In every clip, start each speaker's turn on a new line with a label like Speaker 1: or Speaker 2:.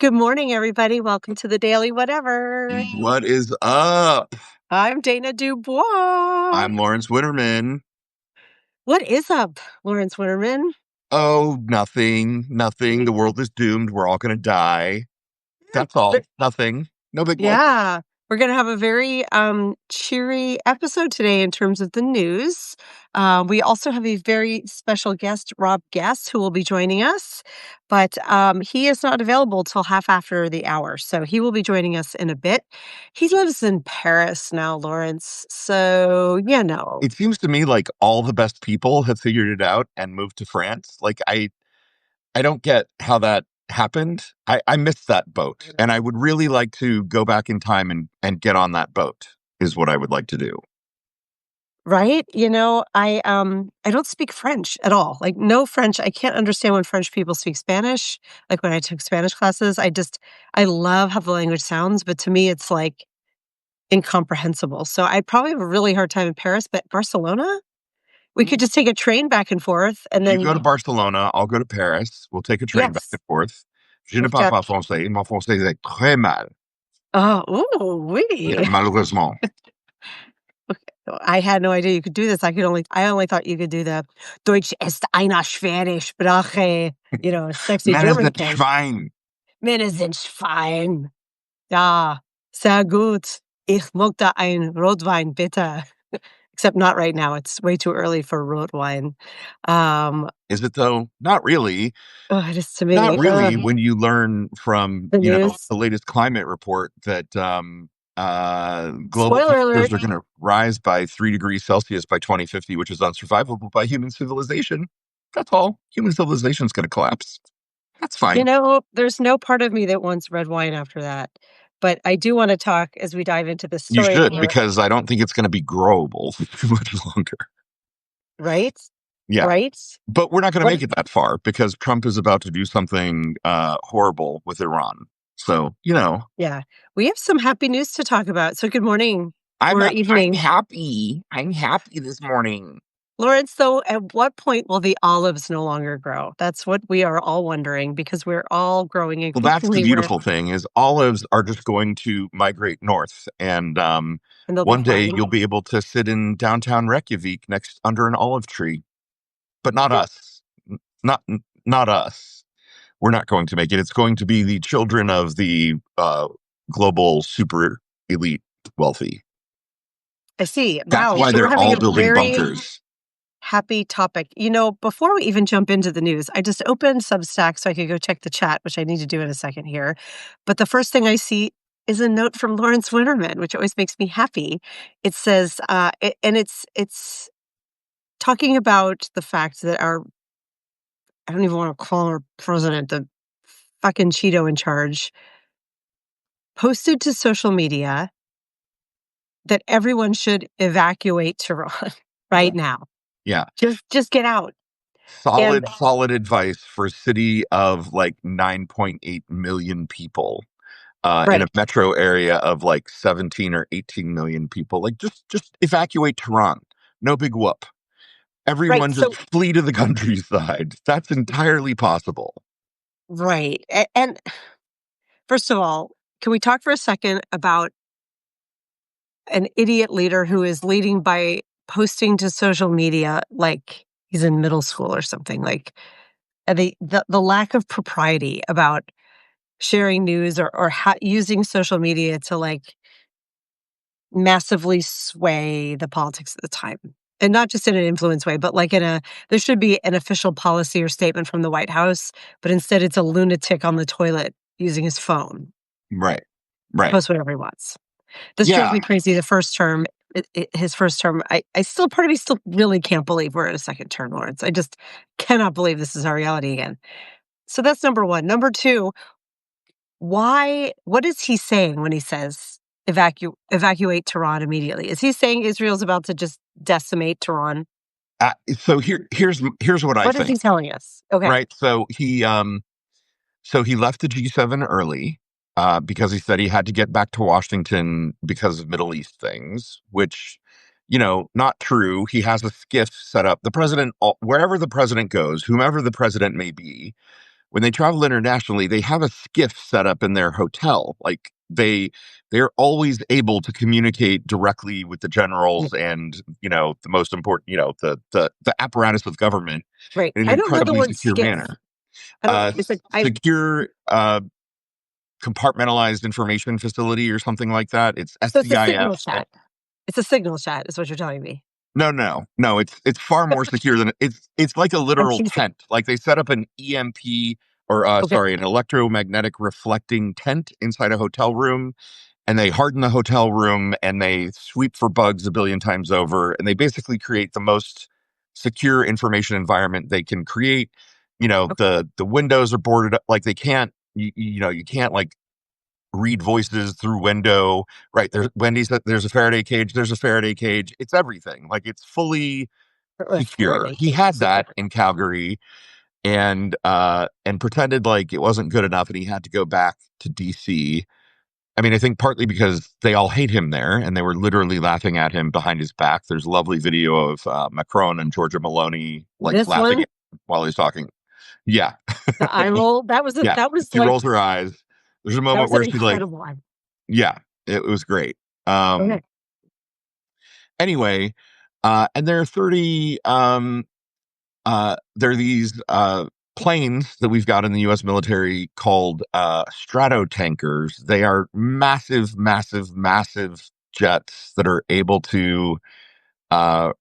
Speaker 1: Good morning, everybody. Welcome to the Daily Whatever.
Speaker 2: What is up?
Speaker 1: I'm Dana Dubois.
Speaker 2: I'm Lawrence Witterman.
Speaker 1: What is up, Lawrence Winterman?
Speaker 2: Oh, nothing. The world is doomed. We're all going to die. That's all. Nothing. No big whoop.
Speaker 1: Yeah, we're going to have a very cheery episode today in terms of the news. We also have a very special guest, Rob Guess, who will be joining us, but he is not available till half after the hour, so he will be joining us in a bit. He lives in Paris now, Lawrence, so
Speaker 2: It seems to me like all the best people have figured it out and moved to France. Like I don't get how that happened. I missed that boat, and I would really like to go back in time and get on that boat. Is what I would like to do.
Speaker 1: Right? I don't speak French at all. Like no French. I can't understand when French people speak Spanish. Like when I took Spanish classes, I love how the language sounds, but to me it's like incomprehensible. So I'd probably have a really hard time in Paris, but Barcelona, we could just take a train back and forth and
Speaker 2: You
Speaker 1: then
Speaker 2: go to Barcelona, I'll go to Paris. We'll take a train back
Speaker 1: yes.
Speaker 2: and forth. Je ne
Speaker 1: We've
Speaker 2: parle
Speaker 1: got-
Speaker 2: pas français. Mon français est très mal.
Speaker 1: Oh, ooh, wee.
Speaker 2: Malheureusement.
Speaker 1: I had no idea you could do this. I only thought you could do the Deutsch ist eine schwere Sprache, sexy
Speaker 2: Männer
Speaker 1: German
Speaker 2: sind
Speaker 1: thing.
Speaker 2: Schwein.
Speaker 1: Männer sind Schwein. Ja, sehr gut. Ich möchte ein Rotwein, bitte. Except not right now. It's way too early for Rotwein.
Speaker 2: Is it though? Not really.
Speaker 1: It is to me.
Speaker 2: Not really when you learn from,
Speaker 1: The news.
Speaker 2: the latest climate report that global
Speaker 1: Spoiler
Speaker 2: temperatures
Speaker 1: alert.
Speaker 2: are going to rise by 3 degrees Celsius by 2050, which is unsurvivable by human civilization. That's all. Human civilization is going to collapse. That's fine.
Speaker 1: There's no part of me that wants red wine after that. But I do want to talk as we dive into this
Speaker 2: You
Speaker 1: story.
Speaker 2: should, because I don't think it's going to be growable too much longer.
Speaker 1: Right?
Speaker 2: Yeah.
Speaker 1: Right?
Speaker 2: But we're not going to make it that far because Trump is about to do something horrible with Iran. So,
Speaker 1: Yeah. We have some happy news to talk about. So good morning or evening.
Speaker 2: I'm happy this morning.
Speaker 1: Lawrence, though, at what point will the olives no longer grow? That's what we are all wondering because we're all growing increasingly.
Speaker 2: Well, that's the beautiful thing is olives are just going to migrate north. And one day you'll be able to sit in downtown Reykjavik under an olive tree. But not us. Not us. We're not going to make it. It's going to be the children of the global super elite wealthy.
Speaker 1: I see.
Speaker 2: That's why they're all building bunkers.
Speaker 1: Happy topic. Before we even jump into the news, I just opened Substack so I could go check the chat, which I need to do in a second here. But the first thing I see is a note from Lawrence Winterman, which always makes me happy. It says, it's talking about the fact that I don't even want to call her president, the fucking Cheeto in charge, posted to social media that everyone should evacuate Tehran right now.
Speaker 2: Yeah.
Speaker 1: Just get out.
Speaker 2: Solid advice for a city of like 9.8 million people in a metro area of like 17 or 18 million people. Like just evacuate Tehran. No big whoop. Everyone just flee to the countryside. That's entirely possible.
Speaker 1: Right. And first of all, can we talk for a second about an idiot leader who is leading by posting to social media like he's in middle school or something? Like the lack of propriety about sharing news or using social media to like massively sway the politics at the time. And not just in an influence way, but like there should be an official policy or statement from the White House, but instead it's a lunatic on the toilet using his phone.
Speaker 2: Right.
Speaker 1: Post whatever he wants. This drove me crazy the first term. His first term, part of me still really can't believe we're in a second term, Lawrence. I just cannot believe this is our reality again. So that's number one. Number two, what is he saying when he says evacuate Tehran immediately? Is he saying Israel's about to just decimate Tehran?
Speaker 2: So here's what I think.
Speaker 1: What is he telling us? Okay.
Speaker 2: Right. So he left the G7 early because he said he had to get back to Washington because of Middle East things, which, not true. He has a skiff set up. The president, wherever the president goes, whomever the president may be, when they travel internationally, they have a skiff set up in their hotel. Like they're always able to communicate directly with the generals and the most important, the apparatus of government
Speaker 1: Right.
Speaker 2: in an
Speaker 1: I don't know the
Speaker 2: incredibly
Speaker 1: word
Speaker 2: secure
Speaker 1: skiff.
Speaker 2: manner.
Speaker 1: I don't it's like I
Speaker 2: Secure compartmentalized information facility or something like that. It's
Speaker 1: so it's a
Speaker 2: SCIF.
Speaker 1: signal chat. It's a signal chat is what you're telling me.
Speaker 2: No. It's far more secure than it's like a
Speaker 1: I'm
Speaker 2: literal
Speaker 1: teasing.
Speaker 2: tent. Like they set up an EMP or
Speaker 1: Okay.
Speaker 2: an electromagnetic reflecting tent inside a hotel room, and they harden the hotel room and they sweep for bugs a billion times over, and they basically create the most secure information environment they can create.
Speaker 1: Okay.
Speaker 2: The windows are boarded up, like they can't you can't like read voices through window, right? Wendy said there's a Faraday cage, there's a Faraday cage. It's everything. Like it's fully
Speaker 1: A
Speaker 2: secure.
Speaker 1: Faraday
Speaker 2: He
Speaker 1: cage is
Speaker 2: had
Speaker 1: super
Speaker 2: that
Speaker 1: cool.
Speaker 2: in Calgary and pretended like it wasn't good enough and he had to go back to DC. I mean, I think partly because they all hate him there and they were literally laughing at him behind his back. There's a lovely video of Macron and Georgia Maloney like
Speaker 1: This
Speaker 2: laughing
Speaker 1: one,
Speaker 2: at him while he's talking. Yeah.
Speaker 1: the eye roll,
Speaker 2: Yeah.
Speaker 1: that was
Speaker 2: She
Speaker 1: like
Speaker 2: rolls her eyes. There's a
Speaker 1: that
Speaker 2: moment
Speaker 1: was an
Speaker 2: where she like,
Speaker 1: incredible one.
Speaker 2: yeah, it was great. Um,
Speaker 1: Okay.
Speaker 2: anyway, and there are 30 there are these planes that we've got in the US military called strato tankers. They are massive, massive, massive jets that are able to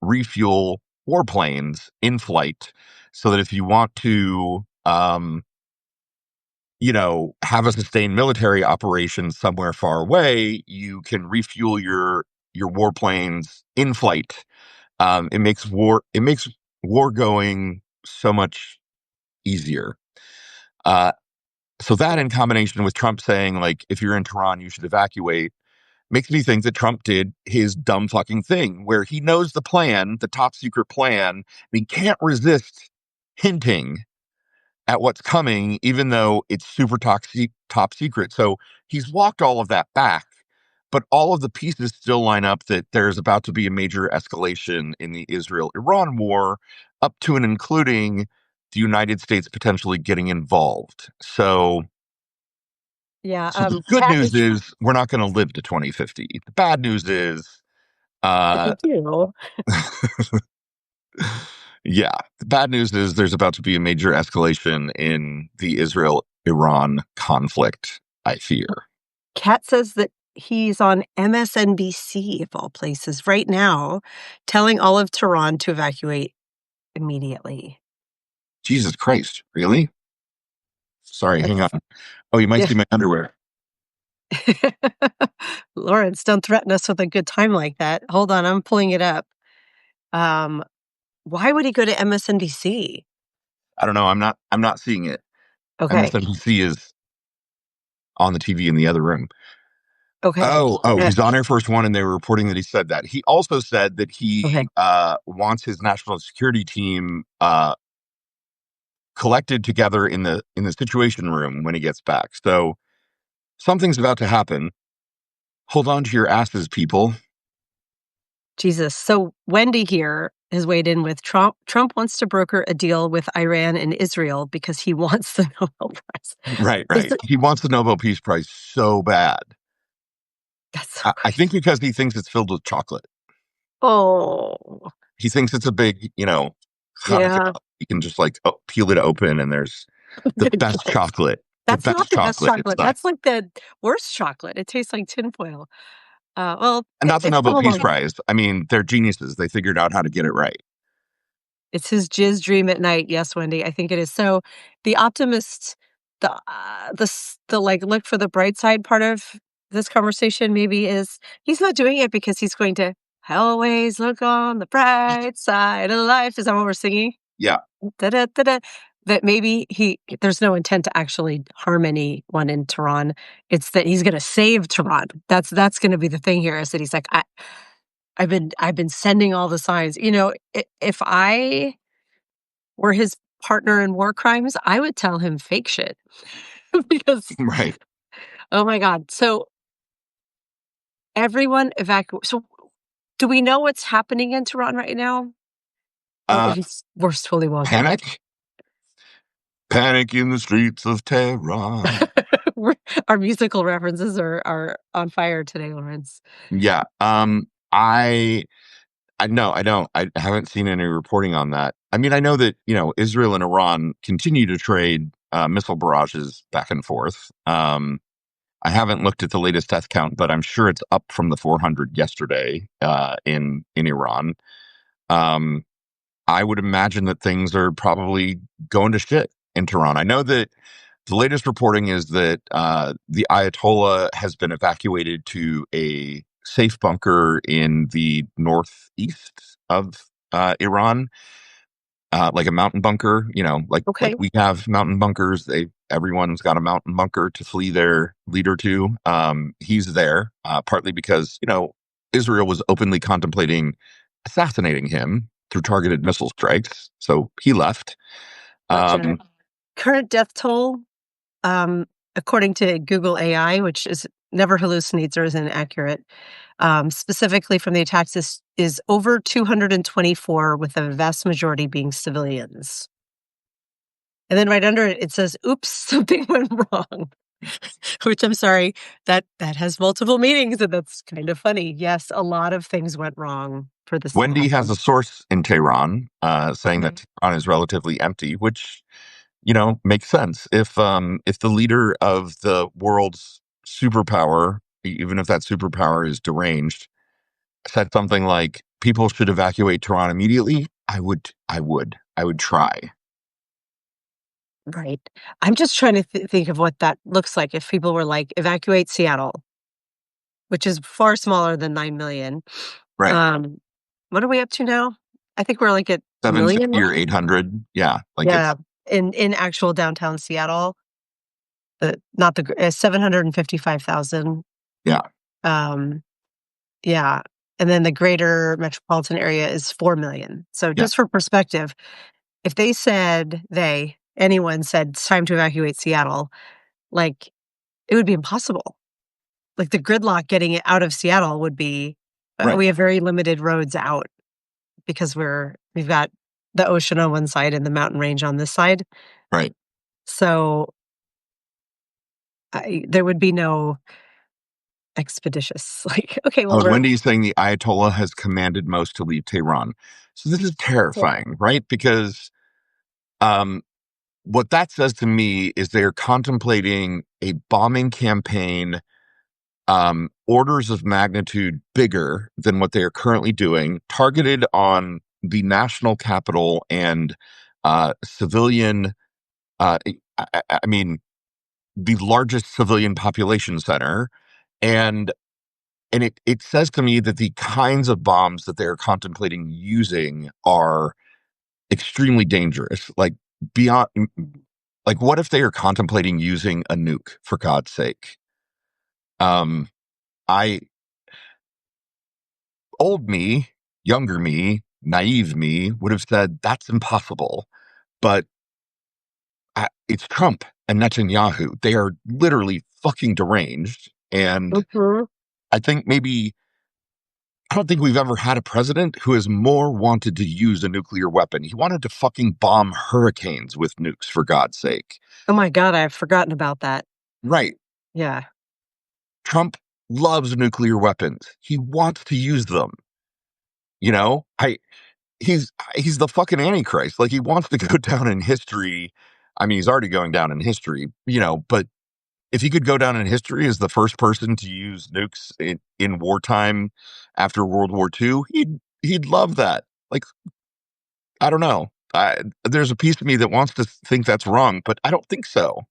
Speaker 2: refuel warplanes in flight so that if you want to have a sustained military operation somewhere far away, you can refuel your warplanes in flight. It makes war going so much easier. Uh, so that in combination with Trump saying like, if you're in Tehran, you should evacuate, makes me think that Trump did his dumb fucking thing where he knows the plan, the top secret plan, and he can't resist hinting at what's coming, even though it's super toxic, top secret. So he's walked all of that back, but all of the pieces still line up that there's about to be a major escalation in the Israel-Iran war, up to and including the United States potentially getting involved.
Speaker 1: Yeah.
Speaker 2: So the good
Speaker 1: Cat
Speaker 2: news
Speaker 1: is
Speaker 2: is we're not going to live to 2050. The bad news is, uh,
Speaker 1: thank you.
Speaker 2: yeah, the bad news is there's about to be a major escalation in the Israel-Iran conflict, I fear.
Speaker 1: Cat says that he's on MSNBC of all places right now, telling all of Tehran to evacuate immediately.
Speaker 2: Jesus Christ, really? Sorry, hang on.
Speaker 1: That's
Speaker 2: Oh, you might
Speaker 1: yeah.
Speaker 2: see my underwear.
Speaker 1: Lawrence, don't threaten us with a good time like that. Hold on, I'm pulling it up. Um, why would he go to MSNBC?
Speaker 2: I don't know. I'm not seeing it.
Speaker 1: Okay.
Speaker 2: MSNBC is on the TV in the other room.
Speaker 1: Okay.
Speaker 2: Oh, he's on Air Force One, and they were reporting that he said that. He also said that he
Speaker 1: Okay.
Speaker 2: wants his national security team collected together in the situation room when he gets back. So something's about to happen. Hold on to your asses, people.
Speaker 1: Jesus. So Wendy here has weighed in with Trump. Trump wants to broker a deal with Iran and Israel because he wants the Nobel Prize.
Speaker 2: Right,
Speaker 1: Is
Speaker 2: right.
Speaker 1: it,
Speaker 2: He wants the Nobel Peace Prize so bad.
Speaker 1: that's so
Speaker 2: I think
Speaker 1: crazy.
Speaker 2: because he thinks it's filled with chocolate.
Speaker 1: Oh,
Speaker 2: He thinks it's a big, Hanukkah.
Speaker 1: yeah.
Speaker 2: You can just like peel it open, and there's the
Speaker 1: Good
Speaker 2: best
Speaker 1: guess.
Speaker 2: chocolate. The
Speaker 1: That's
Speaker 2: best
Speaker 1: not the best
Speaker 2: chocolate
Speaker 1: chocolate.
Speaker 2: inside.
Speaker 1: That's like the worst chocolate. It tastes like tinfoil. Well,
Speaker 2: And not the
Speaker 1: it's
Speaker 2: Nobel
Speaker 1: come a
Speaker 2: Peace
Speaker 1: long way.
Speaker 2: Prize. I mean, they're geniuses. They figured out how to get it right.
Speaker 1: It's his jizz dream at night. Yes, Wendy, I think it is. So the optimist, the like look for the bright side part of this conversation maybe is he's not doing it because he's going to always look on the bright side of life. Is that what we're singing?
Speaker 2: Yeah.
Speaker 1: Da-da-da-da. That maybe there's no intent to actually harm anyone in Tehran. It's that he's going to save Tehran. That's going to be the thing here. Is that he's like I've been sending all the signs. If I were his partner in war crimes, I would tell him fake shit because
Speaker 2: Right.
Speaker 1: oh my god. So everyone evacuate. So do we know what's happening in Tehran right now, or
Speaker 2: Uh,
Speaker 1: we're totally wonky?
Speaker 2: Panic. Panic in the streets of Tehran.
Speaker 1: Our musical references are on fire today, Lawrence.
Speaker 2: Yeah. I know I don't. I haven't seen any reporting on that. I mean, I know that, Israel and Iran continue to trade missile barrages back and forth. I haven't looked at the latest death count, but I'm sure it's up from the 400 yesterday in Iran. Um, I would imagine that things are probably going to shit in Tehran. I know that the latest reporting is that the Ayatollah has been evacuated to a safe bunker in the northeast of Iran, like a mountain bunker. Like
Speaker 1: Okay.
Speaker 2: we have mountain bunkers. Everyone's got a mountain bunker to flee their leader to. He's there partly because Israel was openly contemplating assassinating him through targeted missile strikes, so he left.
Speaker 1: Gotcha. Current death toll, um, according to Google AI, which is never hallucinates or is inaccurate, specifically from the attacks, is over 224, with the vast majority being civilians. And then right under it, it says, "Oops, something went wrong." Which I'm sorry, that has multiple meanings, and that's kind of funny. Yes, a lot of things went wrong for this to
Speaker 2: Wendy has
Speaker 1: happen.
Speaker 2: a source in Tehran saying that
Speaker 1: Okay.
Speaker 2: Tehran is relatively empty, which makes sense. If the leader of the world's superpower, even if that superpower is deranged, said something like people should evacuate Tehran immediately, I would try.
Speaker 1: Right. I'm just trying to think of what that looks like if people were like, "Evacuate Seattle," which is far smaller than 9,000,000.
Speaker 2: Right.
Speaker 1: Um, what are we up to now? I think we're like at 1,000,000
Speaker 2: 750 or
Speaker 1: now?
Speaker 2: 800. Yeah. Like
Speaker 1: Yeah,
Speaker 2: it's,
Speaker 1: in actual downtown Seattle, not the 755,000.
Speaker 2: yeah.
Speaker 1: Um, yeah, and then the greater metropolitan area is 4,000,000. So
Speaker 2: Yeah.
Speaker 1: just for perspective, if anyone said, "It's time to evacuate Seattle," like, it would be impossible. Like, the gridlock getting it out of Seattle would be
Speaker 2: Right.
Speaker 1: we have very limited roads out because we've got the ocean on one side and the mountain range on this side.
Speaker 2: Right.
Speaker 1: So, there would be no expeditious, like, "Okay, well,
Speaker 2: Oh,
Speaker 1: we're."
Speaker 2: Wendy is saying the Ayatollah has commanded most to leave Tehran. So this is terrifying, right? Because um, what that says to me is they're contemplating a bombing campaign orders of magnitude bigger than what they are currently doing, targeted on the national capital and civilian, I mean, the largest civilian population center. And it says to me that the kinds of bombs that they're contemplating using are extremely dangerous. Like beyond, like what if they are contemplating using a nuke? For God's sake, um, I old me, younger me, naive me would have said that's impossible. But it's Trump and Netanyahu. They are literally fucking deranged. And
Speaker 1: Mhm.
Speaker 2: I think maybe I don't think we've ever had a president who has more wanted to use a nuclear weapon. He wanted to fucking bomb hurricanes with nukes, for God's sake.
Speaker 1: Oh my god, I've forgotten about that.
Speaker 2: Right.
Speaker 1: Yeah.
Speaker 2: Trump loves nuclear weapons. He wants to use them. You know, I he's the fucking antichrist. Like he wants to go down in history. I mean, he's already going down in history, but if he could go down in history as the first person to use nukes in wartime after World War II, he'd love that. Like, I don't know. There's a piece of me that wants to think that's wrong, but I don't think so.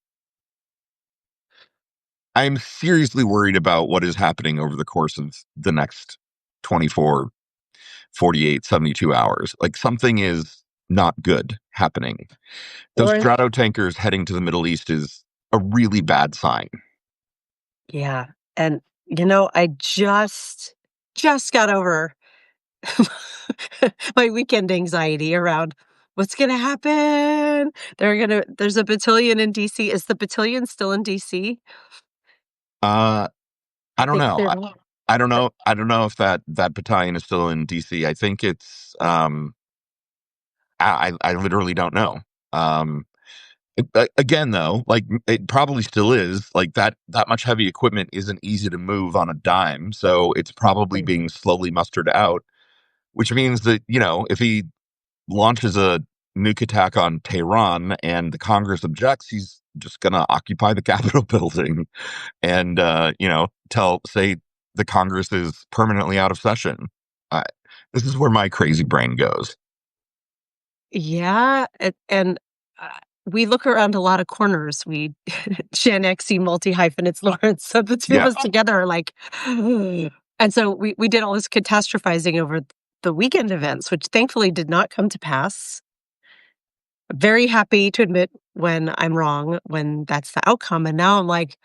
Speaker 2: I'm seriously worried about what is happening over the course of the next 24, 48, 72 hours. Like something is not good happening. Those
Speaker 1: Lawrence?
Speaker 2: strato tankers heading to the Middle East is a really bad sign.
Speaker 1: Yeah, and, I just got over my weekend anxiety around what's gonna happen. There's a battalion in DC. Is the battalion still in DC?
Speaker 2: Uh,
Speaker 1: I
Speaker 2: I don't
Speaker 1: think
Speaker 2: know.
Speaker 1: they're
Speaker 2: I don't know. I don't know if that battalion is still in DC. I think it's. I literally don't know. Um, Again, though, like it probably still is like that much heavy equipment isn't easy to move on a dime. So it's probably being slowly mustered out, which means that, if he launches a nuke attack on Tehran and the Congress objects, he's just going to occupy the Capitol building and, say the Congress is permanently out of session. Uh, this is where my crazy brain goes.
Speaker 1: Yeah, and uh, we look around a lot of corners. We GenXy multi-hyphenates Lawrence, so the two of
Speaker 2: Yeah.
Speaker 1: us together are like, and so we did all this catastrophizing over the weekend events, which thankfully did not come to pass. Very happy to admit when I'm wrong, when that's the outcome, and now I'm like,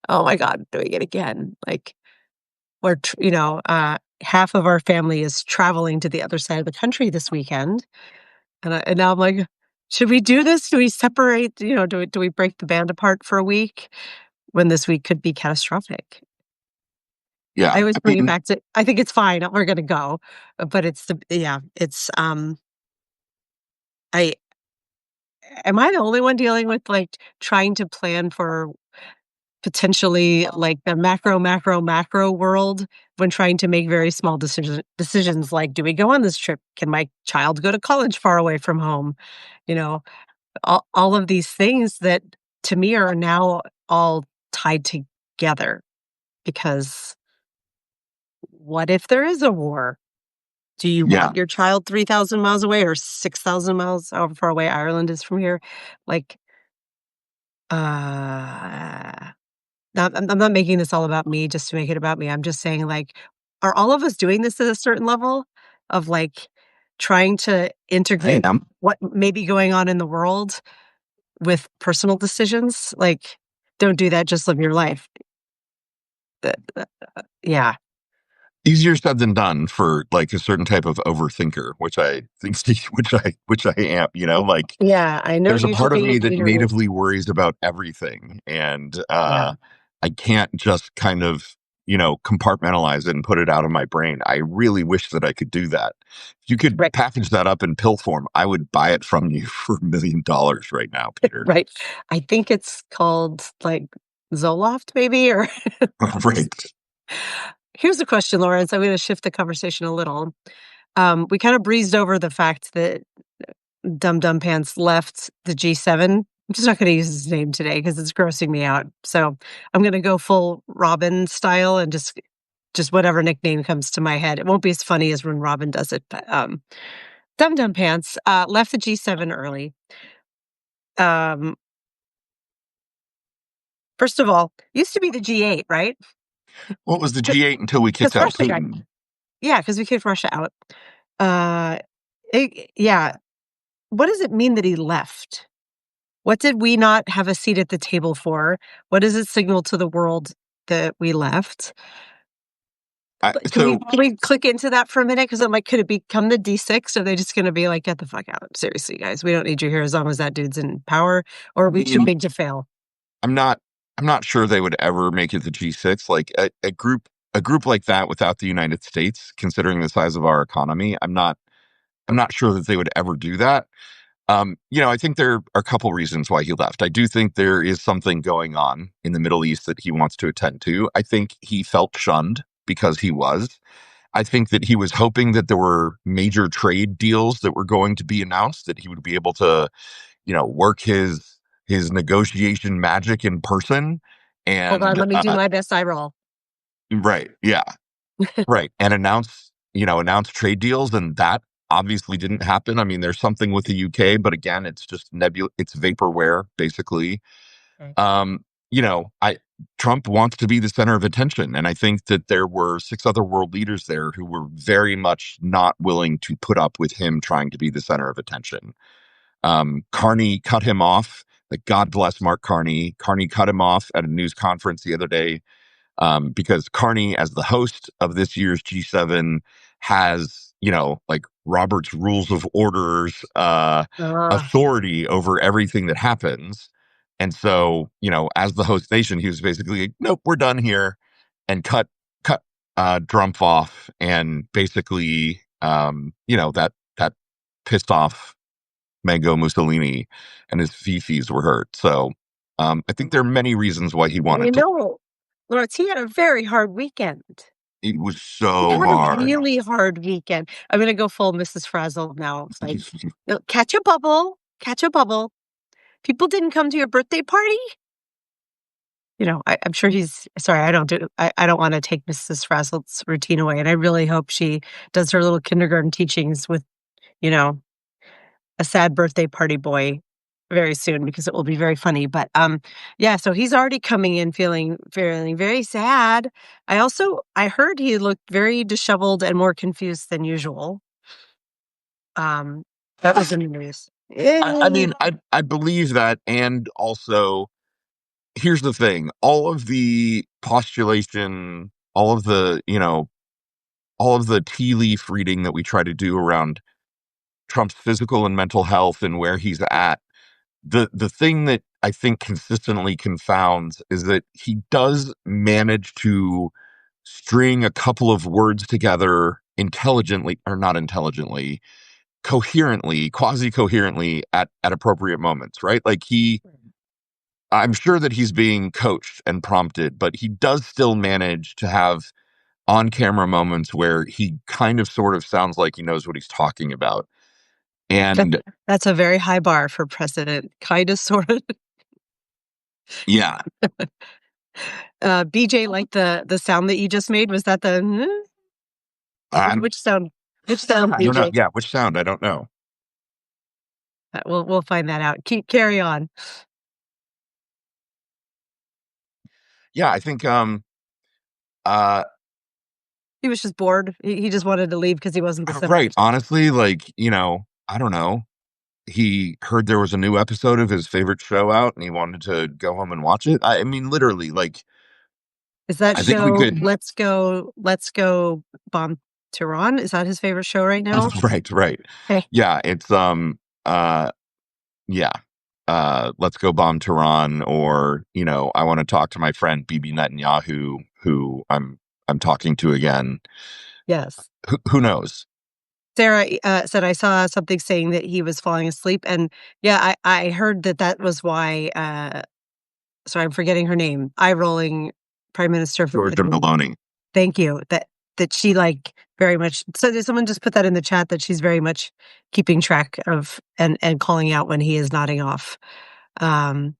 Speaker 1: oh my God, doing it again. Like half of our family is traveling to the other side of the country this weekend. And now I'm like, should we do this? Do we separate? Do we break the band apart for a week when this week could be catastrophic? I
Speaker 2: Yeah.
Speaker 1: always
Speaker 2: I
Speaker 1: bring it
Speaker 2: mean,
Speaker 1: back to, I think it's fine. We're going to go, but I am I the only one dealing with like trying to plan for potentially like the macro world when trying to make very small decisions like, do we go on this trip? Can my child go to college far away from home? You know, all of these things that to me are now all tied together because what if there is a war? Do you
Speaker 2: yeah.
Speaker 1: want your child 3,000 miles away or 6,000 miles, however far away Ireland is from here? Like, uh, I'm not making this all about me just to make it about me. I'm just saying, like, are all of us doing this at a certain level of like trying to
Speaker 2: I
Speaker 1: integrate
Speaker 2: am.
Speaker 1: what may be going on in the world with personal decisions? Like, don't do that, just live your life. Yeah.
Speaker 2: Easier said than done for like a certain type of overthinker, which I think, which I am. Like
Speaker 1: Yeah, I know
Speaker 2: there's a
Speaker 1: you to
Speaker 2: part of
Speaker 1: be
Speaker 2: me that
Speaker 1: you're
Speaker 2: natively worries about everything, and
Speaker 1: yeah,
Speaker 2: I can't just kind of compartmentalize it and put it out of my brain. I really wish that I could do that. If you could
Speaker 1: right,
Speaker 2: package that up in pill form, I would buy it from you for $1 million right now, Peter.
Speaker 1: right. I think it's called, like, Zoloft maybe, or
Speaker 2: Right.
Speaker 1: here's the question, Lawrence, I'm gonna shift the conversation a little. We kinda breezed over the fact that Dum Dum Pants left the G7. I'm just not gonna use his name today because it's grossing me out. So, I'm gonna go full Robin style and just whatever nickname comes to my head. It won't be as funny as when Robin does it, but, Dum Dum Pants, left the G7 early. Um, First of all, used to be the G8, right?
Speaker 2: What was the G8 until we kicked
Speaker 1: Because
Speaker 2: out
Speaker 1: Russia got
Speaker 2: Putin?
Speaker 1: yeah, because we kicked Russia out. Uh, yeah. What does it mean that he left? What did we not have a seat at the table for? What does it signal to the world that we left? But
Speaker 2: So
Speaker 1: can we click into that for a minute? Because I'm like, could it become the D6? Or are they just going to be like, get the fuck out? Seriously, guys, we don't need you here as long as that dude's in power, or
Speaker 2: I
Speaker 1: are we too
Speaker 2: mean,
Speaker 1: big to fail?
Speaker 2: I'm not I'm not sure they would ever make it to G6. Like a group like that without the United States, considering the size of our economy, I'm not sure that they would ever do that. I think there are a couple reasons why he left. I do think there is something going on in the Middle East that he wants to attend to. I think he felt shunned because he was. I think that he was hoping that there were major trade deals that were going to be announced, that he would be able to, work his negotiation magic in person.
Speaker 1: Hold on,
Speaker 2: And
Speaker 1: let me do my best eye roll.
Speaker 2: right, yeah, right, and announce trade deals, and that obviously didn't happen. I mean, there's something with the UK, but again, it's just it's vaporware, basically.
Speaker 1: Okay.
Speaker 2: I Trump wants to be the center of attention, and I think that there were six other world leaders there who were very much not willing to put up with him trying to be the center of attention. Carney cut him off. Like, God bless Mark Carney. Carney cut him off at a news conference the other day, because Carney, as the host of this year's G7, has, like Robert's Rules of Orders
Speaker 1: Ah,
Speaker 2: authority over everything that happens. And so, as the host nation, he was basically like, nope, we're done here, and cut Trump off, and basically, that pissed off Mango Mussolini and his fifis were hurt. So I think there are many reasons why he
Speaker 1: Well,
Speaker 2: wanted to.
Speaker 1: Lawrence, he had a very hard weekend.
Speaker 2: It was
Speaker 1: He
Speaker 2: so
Speaker 1: had a
Speaker 2: hard.
Speaker 1: really hard weekend. I'm gonna go full Mrs. Frazzle now. It's like, "No, catch a bubble, catch a bubble. People didn't come to your birthday party?" I'm sure he's sorry, I don't wanna take Mrs. Frazzle's routine away, and I really hope she does her little kindergarten teachings with, you know, a sad birthday party boy very soon because it will be very funny. But yeah, so he's already coming in feeling very sad. I heard he looked very disheveled and more confused than usual. Um that was in the news.
Speaker 2: I mean, I believe that, and also here's the thing: all of the postulation, all of the tea leaf reading that we try to do around Trump's physical and mental health and where he's at, the thing that I think consistently confounds is that he does manage to string a couple of words together intelligently, or not intelligently, coherently, quasi coherently at appropriate moments, right? Like I'm sure that he's being coached and prompted, but he does still manage to have on camera moments where he kind of sort of sounds like he knows what he's talking about.
Speaker 1: That
Speaker 2: And
Speaker 1: that's a very high bar for president, kinda, sorta.
Speaker 2: yeah,
Speaker 1: BJ, like the sound that you just made, was that the
Speaker 2: I
Speaker 1: which sound which sound,
Speaker 2: don't know.
Speaker 1: BJ?
Speaker 2: Yeah, which sound? I don't know.
Speaker 1: We'll find that out. Carry on.
Speaker 2: Yeah, I think uh
Speaker 1: He was just bored. He just wanted to leave because he wasn't the
Speaker 2: right.
Speaker 1: center.
Speaker 2: Honestly, like, I don't know. He heard there was a new episode of his favorite show out and he wanted to go home and watch it. I mean, literally, like,
Speaker 1: Is that
Speaker 2: I think we
Speaker 1: show
Speaker 2: could.
Speaker 1: Let's Go Bomb Tehran? Is that his favorite show right now?
Speaker 2: Right, right.
Speaker 1: Okay.
Speaker 2: Yeah, it's uh yeah. Let's go bomb Tehran, or, I want to talk to my friend Bibi Netanyahu, who I'm talking to again.
Speaker 1: Yes.
Speaker 2: Who knows?
Speaker 1: Sarah, said, "I saw something saying that he was falling asleep," and, yeah, I heard that was why, sorry, I'm forgetting her name, eye-rolling Prime Minister of
Speaker 2: Georgia
Speaker 1: Italy.
Speaker 2: Meloni.
Speaker 1: Thank you. That she, like, very much so did someone just put that in the chat that she's very much keeping track of and calling out when he is nodding off. Um,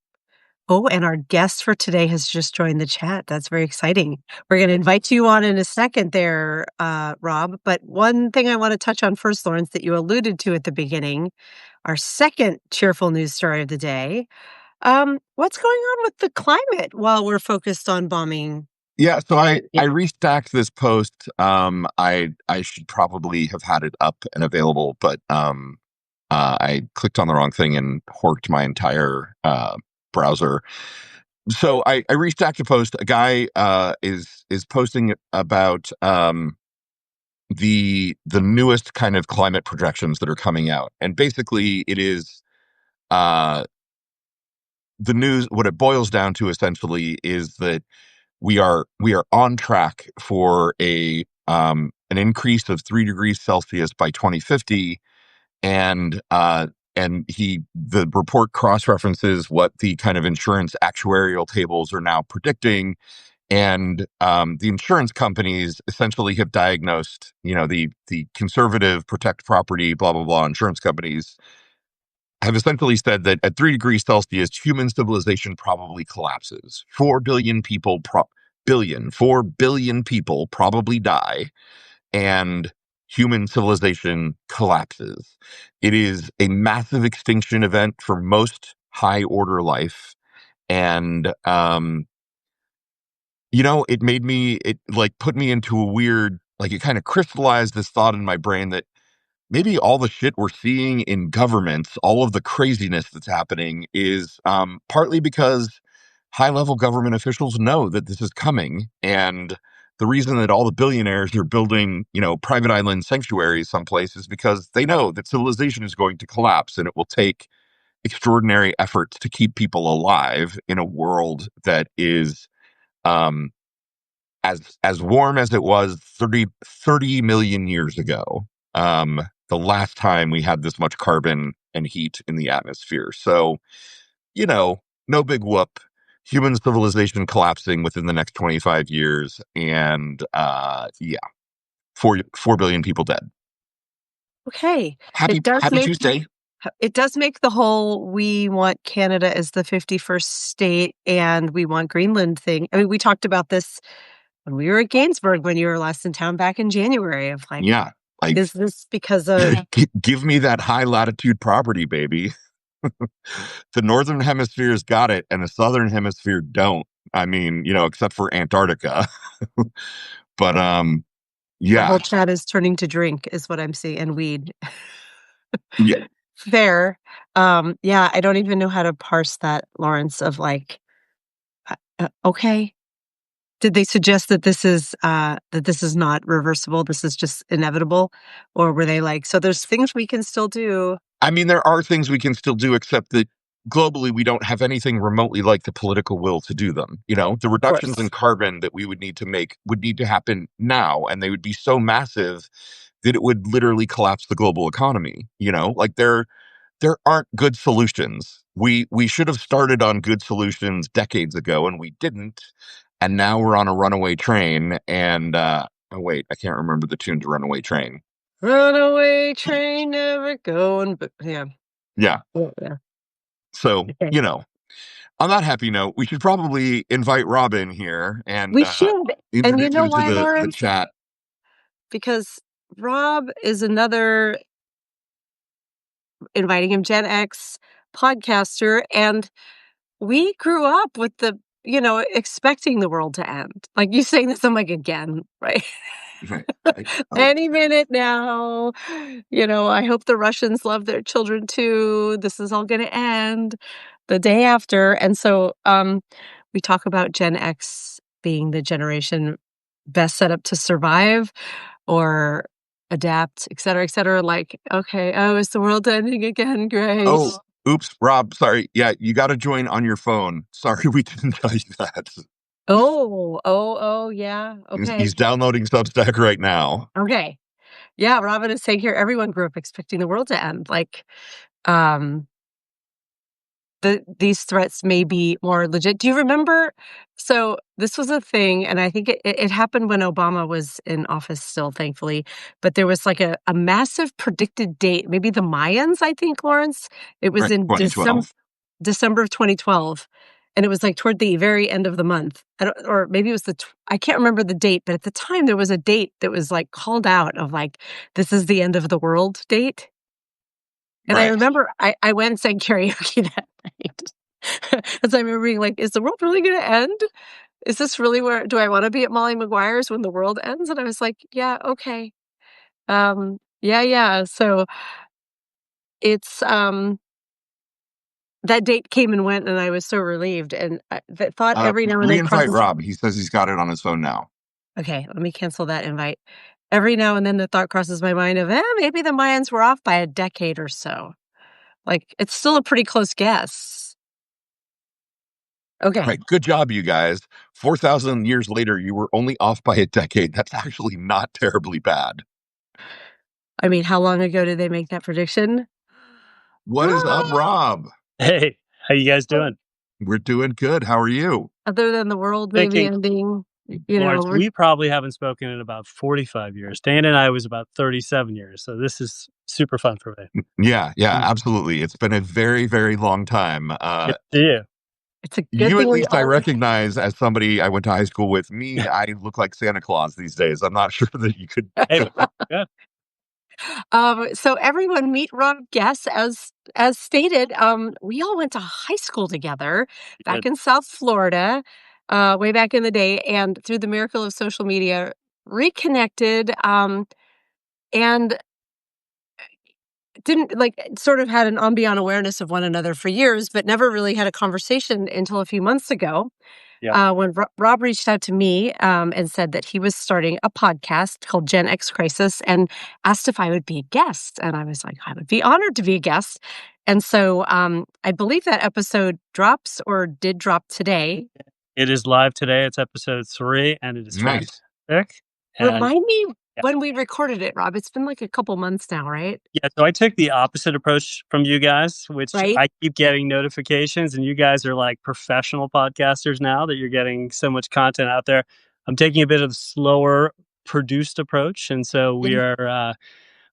Speaker 1: oh, and our guest for today has just joined the chat. That's very exciting. We're gonna invite you on in a second there, Rob, but one thing I wanna touch on first, Lawrence, that you alluded to at the beginning, our second cheerful news story of the day. What's going on with the climate while we're focused on bombing?
Speaker 2: Yeah, so I
Speaker 1: Yeah.
Speaker 2: I restacked this post. I should probably have had it up and available, but I clicked on the wrong thing and horked my entire browser. So I restacked the post. A guy is posting about the newest kind of climate projections that are coming out, and basically it is uh, the news. What it boils down to essentially is that we are on track for a an increase of 3 degrees Celsius by 2050, and the report cross references what the kind of insurance actuarial tables are now predicting, and the insurance companies essentially have diagnosed, the conservative protect property blah blah blah insurance companies have essentially said that at 3 degrees Celsius, human civilization probably collapses. 4 billion people probably die, and human civilization collapses. It is a massive extinction event for most high order life. And, it like put me into a weird, like it kind of crystallized this thought in my brain that maybe all the shit we're seeing in governments, all of the craziness that's happening is partly because high level government officials know that this is coming. And the reason that all the billionaires are building, private island sanctuaries someplace is because they know that civilization is going to collapse and it will take extraordinary efforts to keep people alive in a world that is um, as warm as it was 30 million years ago. the last time we had this much carbon and heat in the atmosphere. So, no big whoop. Human civilization collapsing within the next 25 years. And yeah, 4 billion people dead.
Speaker 1: Okay.
Speaker 2: Happy Tuesday.
Speaker 1: It does make the whole we want Canada as the 51st state and we want Greenland thing. I mean, we talked about this when we were at Gainsbourg when you were last in town back in January of like,
Speaker 2: yeah,
Speaker 1: is this because of
Speaker 2: give me that high latitude property, baby? The northern hemisphere's got it and the southern hemisphere don't. I mean, except for Antarctica. But
Speaker 1: the
Speaker 2: yeah.
Speaker 1: whole chat is turning to drink is what I'm seeing, and weed.
Speaker 2: Yeah.
Speaker 1: Fair. Yeah, I don't even know how to parse that, Lawrence, of like, okay. Did they suggest that this is not reversible, this is just inevitable? Or were they like, so there's things we can still do?
Speaker 2: I mean, there are things we can still do, except that globally we don't have anything remotely like the political will to do them. The reductions in carbon that we would need to make would need to happen now, and they would be so massive that it would literally collapse the global economy. Like there aren't good solutions. We should have started on good solutions decades ago, and we didn't. And now we're on a runaway train. And oh wait, I can't remember the tune to Runaway Train.
Speaker 1: Runaway train never going, but yeah.
Speaker 2: Yeah.
Speaker 1: Yeah.
Speaker 2: So, on that happy note, we should probably invite Robin here and
Speaker 1: we should. And you know why,
Speaker 2: the
Speaker 1: Lawrence?
Speaker 2: chat.
Speaker 1: Because Rob is another, inviting him, GenX podcaster, and we grew up with expecting the world to end. Like you saying this, I'm like, again, right?
Speaker 2: Right.
Speaker 1: Any minute now. I hope the Russians love their children too. This is all going to end the day after. And so we talk about Gen X being the generation best set up to survive or adapt, et cetera, et cetera. Like, okay, is the world ending again? Great.
Speaker 2: Oh, oops, Rob, sorry. Yeah, you got to join on your phone. Sorry, we didn't tell you that.
Speaker 1: Oh, yeah. Okay.
Speaker 2: He's downloading Substack right now.
Speaker 1: Okay. Yeah, Robin is saying here, everyone grew up expecting the world to end. Like, these threats may be more legit. Do you remember? So this was a thing, and I think it happened when Obama was in office still, thankfully. But there was like a massive predicted date, maybe the Mayans, I think, Lawrence. It was in
Speaker 2: 2012.
Speaker 1: December of 2012. And it was like toward the very end of the month. Or maybe it was I can't remember the date, but at the time there was a date that was like called out of like, this is the end of the world date. And I remember I went and sang karaoke that night. As I remember being like, is the world really going to end? Is this really do I want to be at Molly Maguire's when the world ends? And I was like, yeah, okay. Yeah. So it's, that date came and went and I was so relieved. And I thought every now and then.
Speaker 2: Re-invite Rob. He says he's got it on his phone now.
Speaker 1: Okay, let me cancel that invite. Every now and then the thought crosses my mind of, maybe the Mayans were off by a decade or so. Like, it's still a pretty close guess. Okay.
Speaker 2: Right. Good job, you guys. 4,000 years later, you were only off by a decade. That's actually not terribly bad.
Speaker 1: I mean, how long ago did they make that prediction?
Speaker 2: What is up, Rob?
Speaker 3: Hey, how you guys doing?
Speaker 2: We're doing good. How are you?
Speaker 1: Other than the world maybe ending,
Speaker 3: Lawrence, we probably haven't spoken in about 45 years. Dan and I was about 37 years. So this is super fun for me.
Speaker 2: Yeah, absolutely. It's been a very, very long time.
Speaker 3: Good to you.
Speaker 1: It's a good
Speaker 2: you
Speaker 1: thing
Speaker 2: at least I recognize as somebody I went to high school with. Me, I look like Santa Claus these days. I'm not sure that you could.
Speaker 3: Hey, good.
Speaker 1: So everyone meet Rob Guess as stated. We all went to high school together back in South Florida, way back in the day, and through the miracle of social media, reconnected, and didn't sort of had an ambient awareness of one another for years, but never really had a conversation until a few months ago.
Speaker 3: Yeah.
Speaker 1: When Rob reached out to me and said that he was starting a podcast called GenX Crisis and asked if I would be a guest. And I was like, I would be honored to be a guest. And so I believe that episode drops or did drop today.
Speaker 3: It is live today. It's episode 3 and it is
Speaker 2: nice.
Speaker 3: fantastic.
Speaker 1: Remind me when we recorded it, Rob. It's been like a couple months now, right?
Speaker 3: Yeah, so I took the opposite approach from you guys, which
Speaker 1: Right?
Speaker 3: I keep getting notifications, and you guys are like professional podcasters now that you're getting so much content out there. I'm taking a bit of the slower produced approach, and so we
Speaker 1: Yeah.
Speaker 3: are.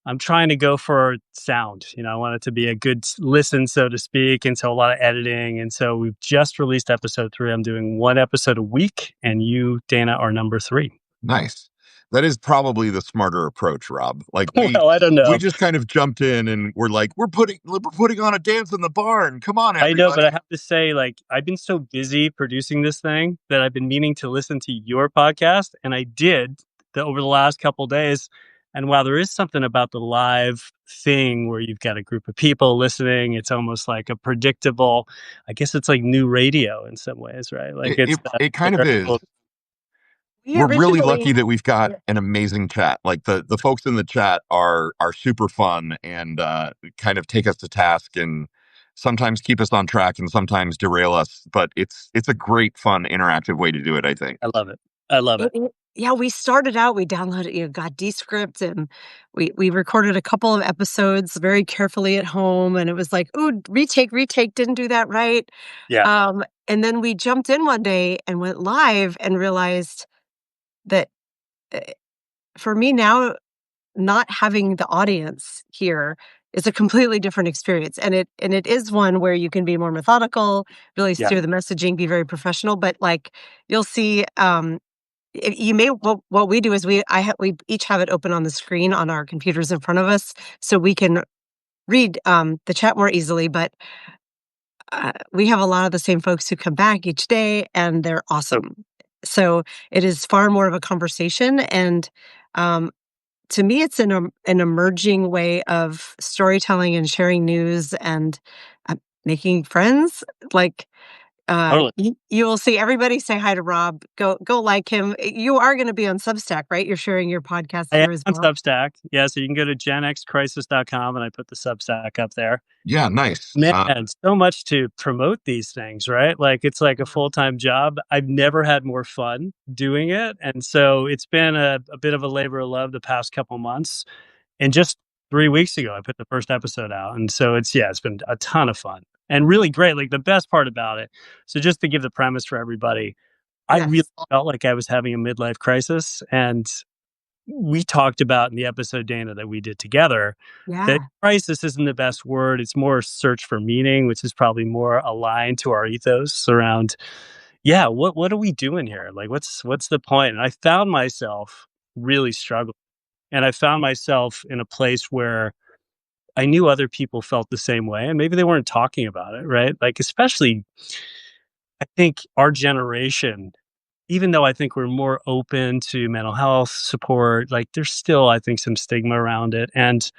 Speaker 3: I'm trying to go for sound. I want it to be a good listen, so to speak, and so a lot of editing. And so we've just released episode 3. I'm doing one episode a week, and you, Dana, are number 3.
Speaker 2: Nice. That is probably the smarter approach, Rob. Like
Speaker 3: Well, I don't
Speaker 2: we
Speaker 3: know.
Speaker 2: just kind of jumped in and we're like, we're putting on a dance in the barn. Come on,
Speaker 3: I know, but I
Speaker 2: everybody.
Speaker 3: have to say, like, I've been so busy producing this thing that I've been meaning to listen to your podcast, and I did over the last couple days. And while there is something about the live thing where you've got a group of people listening, it's almost like a predictable. I guess it's like new radio in some ways, right? Like
Speaker 2: It it, it
Speaker 3: a
Speaker 2: kind of
Speaker 3: very
Speaker 2: is.
Speaker 3: cool.
Speaker 1: We
Speaker 2: We're really
Speaker 1: originally
Speaker 2: lucky that we've got
Speaker 1: Yeah.
Speaker 2: an amazing chat. Like the folks in the chat are super fun and kind of take us to task and sometimes keep us on track and sometimes derail us. But it's a great, fun, interactive way to do it, I think.
Speaker 3: I love it. I love it.
Speaker 1: Yeah, we started out, we downloaded, got Descript, and we recorded a couple of episodes very carefully at home, and it was like, "Ooh, retake, didn't do that right."
Speaker 3: Yeah.
Speaker 1: And then we jumped in one day and went live and realized that, uh, for me now, not having the audience here is a completely different experience, and it is one where you can be more methodical, really
Speaker 3: Yeah.
Speaker 1: steer the messaging, be very professional, but, like, you'll see, you may what we do is we each have it open on the screen on our computers in front of us, so we can read, the chat more easily, but, we have a lot of the same folks who come back each day, and they're awesome. So, it is far more of a conversation, and, um, to me, it's an emerging way of storytelling and sharing news and, making friends, like,
Speaker 3: Totally.
Speaker 1: you will see everybody say hi to Rob. Go like him. You are gonna be on Substack, right? You're sharing your podcast
Speaker 3: I am
Speaker 1: there as
Speaker 3: on
Speaker 1: well?
Speaker 3: Substack. Yeah, so you can go to genxcrisis.com, and I put the Substack up there.
Speaker 2: Yeah, nice.
Speaker 3: Man, so much to promote these things, right? Like, it's like a full-time job. I've never had more fun doing it, and so it's been a bit of a labor of love the past couple months, and just 3 weeks ago, I put the first episode out, and so it's been a ton of fun and really great. Like, the best part about it, so just to give the premise for everybody, I really
Speaker 1: Yes.
Speaker 3: felt like I was having a midlife crisis, and we talked about in the episode, Dana, that we did together, that
Speaker 1: Yeah.
Speaker 3: crisis isn't the best word. It's more search for meaning, which is probably more aligned to our ethos around, yeah, what are we doing here? Like, what's the point? And I found myself really struggling. And I found myself in a place where I knew other people felt the same way, and maybe they weren't talking about it, right? Like, especially, I think our generation, even though I think we're more open to mental health support, like, there's still, I think, some stigma around it. And,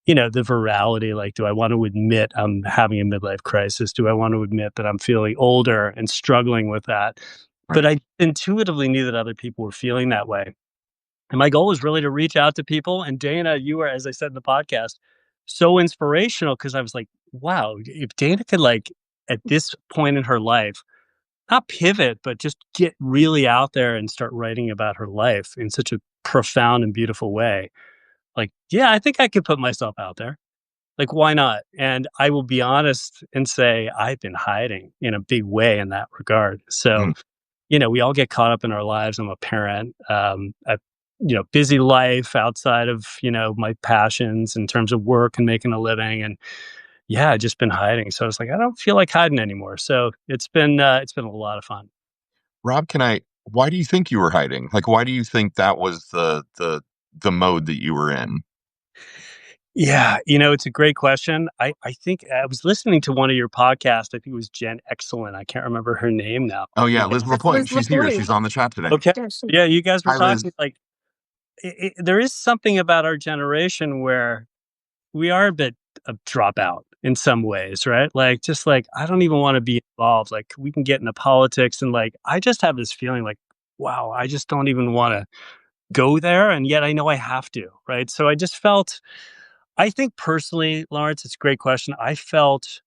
Speaker 3: the virality, like, do I want to admit I'm having a midlife crisis? Do I want to admit that I'm feeling older and struggling with that? But
Speaker 2: Right.
Speaker 3: I intuitively knew that other people were feeling that way. And my goal was really to reach out to people. And Dana, you were, as I said in the podcast, so inspirational because I was like, wow, if Dana could, like, at this point in her life, not pivot, but just get really out there and start writing about her life in such a profound and beautiful way. Like, yeah, I think I could put myself out there. Like, why not? And I will be honest and say I've been hiding in a big way in that regard. So,
Speaker 2: Mm.
Speaker 3: we all get caught up in our lives. I'm a parent, busy life outside of, my passions in terms of work and making a living. And yeah, I've just been hiding. So it's like, I don't feel like hiding anymore. So it's been a lot of fun.
Speaker 2: Rob, why do you think you were hiding? Like, why do you think that was the mode that you were in?
Speaker 3: Yeah, it's a great question. I think I was listening to one of your podcasts. I think it was Gen Excellent. I can't remember her name now.
Speaker 2: Oh yeah, Liz
Speaker 1: That's
Speaker 2: Lapointe.
Speaker 1: Liz
Speaker 2: She's here.
Speaker 1: LaPointe.
Speaker 2: She's on the chat today.
Speaker 3: Okay.
Speaker 1: Yeah, she
Speaker 3: Yeah, you guys were
Speaker 2: Hi, Liz.
Speaker 3: talking like there is something about our generation where we are a bit of dropout in some ways, right? Like, just like, I don't even want to be involved. Like, we can get into politics, and like, I just have this feeling like, wow, I just don't even want to go there. And yet I know I have to, right? So I just felt, I think personally, Lawrence, it's a great question. I felt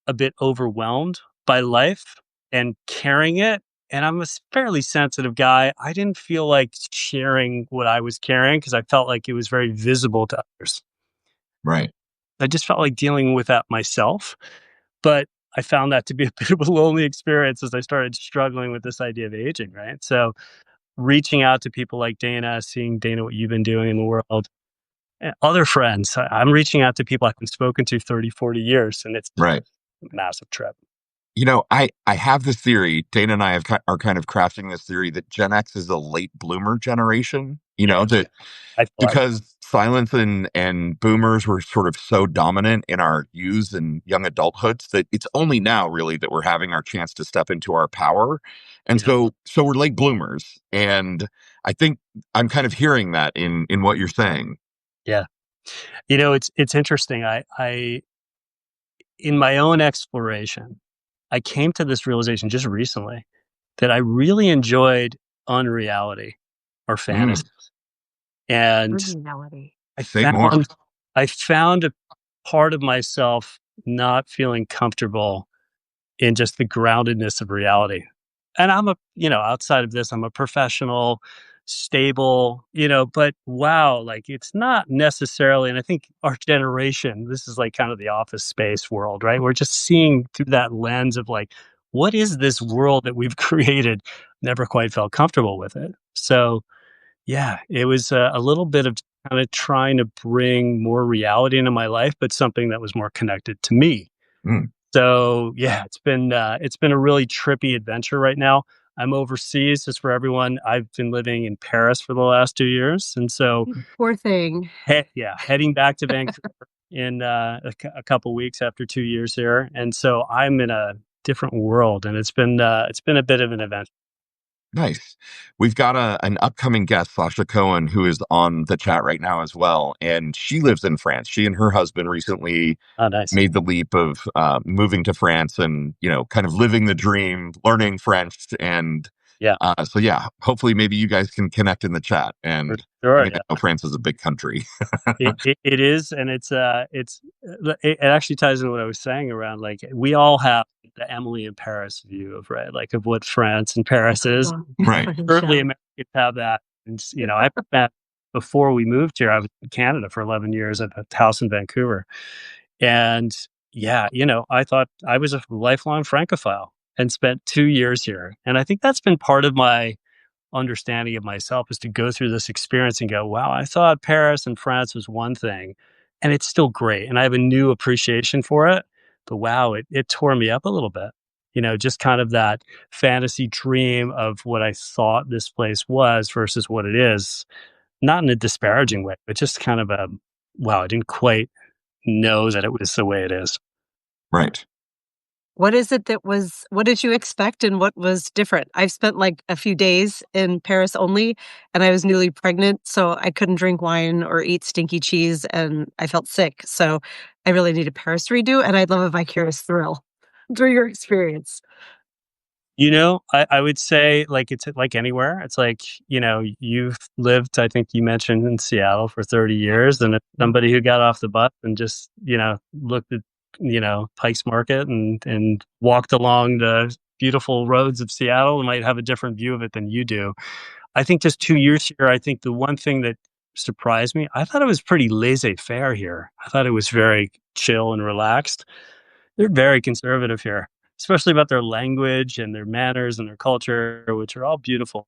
Speaker 3: a bit overwhelmed by life and carrying it and I'm a fairly sensitive guy. I didn't feel like sharing what I was carrying because I felt like it was very visible to others.
Speaker 2: Right.
Speaker 3: I just felt like dealing with that myself. But I found that to be a bit of a lonely experience as I started struggling with this idea of aging, right? So reaching out to people like Dana, seeing Dana, what you've been doing in the world, and other friends. I'm reaching out to people I've been spoken to 30, 40 years, and it's
Speaker 2: Right.
Speaker 3: a massive trip.
Speaker 2: I have this theory. Dana and I are kind of crafting this theory that Gen X is a late bloomer generation.
Speaker 3: Yeah,
Speaker 2: That
Speaker 3: I thought,
Speaker 2: because silence and boomers were sort of so dominant in our youth and young adulthoods that it's only now really that we're having our chance to step into our power. And
Speaker 3: yeah,
Speaker 2: so we're late bloomers. And I think I'm kind of hearing that in what you're saying.
Speaker 3: yeah. It's interesting. I in my own exploration, I came to this realization just recently that I really enjoyed unreality or
Speaker 2: Mm,
Speaker 3: fantasy. And
Speaker 1: Reality.
Speaker 3: I
Speaker 2: say more.
Speaker 3: found a part of myself not feeling comfortable in just the groundedness of reality. And outside of this, I'm a professional, stable, but wow, like it's not necessarily, and I think our generation, this is like kind of the office space world, right? We're just seeing through that lens of like, what is this world that we've created? Never quite felt comfortable with it. So, yeah, it was a little bit of kind of trying to bring more reality into my life, but something that was more connected to me.
Speaker 2: Mm,
Speaker 3: So, yeah, it's been a really trippy adventure right now. I'm overseas, just for everyone. I've been living in Paris for the last 2 years, and so,
Speaker 1: Poor thing.
Speaker 3: heading back to Vancouver in, a couple weeks after 2 years here, and so I'm in a different world, and it's been a bit of an adventure.
Speaker 2: nice. We've got an upcoming guest, Sasha Cohen, who is on the chat right now as well. And she lives in France. She and her husband recently
Speaker 3: Oh, nice.
Speaker 2: made the leap of moving to France and, kind of living the dream, learning French. And
Speaker 3: Yeah,
Speaker 2: so, yeah, hopefully maybe you guys can connect in the chat.
Speaker 3: for
Speaker 2: And I
Speaker 3: sure,
Speaker 2: mean, I
Speaker 3: yeah.
Speaker 2: know France is a big country.
Speaker 3: It is, and it actually ties into what I was saying around, like, we all have the Emily in Paris view of, right, like, of what France and Paris is.
Speaker 1: Oh,
Speaker 2: Right.
Speaker 1: fucking
Speaker 3: Certainly
Speaker 1: show.
Speaker 3: Americans have that, and, I spent before we moved here, I was in Canada for 11 years at a house in Vancouver, and, yeah, I thought I was a lifelong Francophile and spent 2 years here, and I think that's been part of my understanding of myself is to go through this experience and go, wow, I thought Paris and France was one thing and it's still great. And I have a new appreciation for it. But wow, it tore me up a little bit. Just kind of that fantasy dream of what I thought this place was versus what it is. Not in a disparaging way, but just kind of wow, I didn't quite know that it was the way it is.
Speaker 2: Right.
Speaker 1: What did you expect and what was different? I've spent like a few days in Paris only, and I was newly pregnant, so I couldn't drink wine or eat stinky cheese, and I felt sick. So I really need a Paris redo, and I'd love a vicarious thrill through your experience.
Speaker 3: I would say like it's like anywhere. It's like, you've lived, I think you mentioned in Seattle for 30 years, and it's somebody who got off the bus and just, looked at, Pike's Market and walked along the beautiful roads of Seattle and might have a different view of it than you do. I think just 2 years here, I think the one thing that surprised me, I thought it was pretty laissez-faire here. I thought it was very chill and relaxed. They're very conservative here, especially about their language and their manners and their culture, which are all beautiful.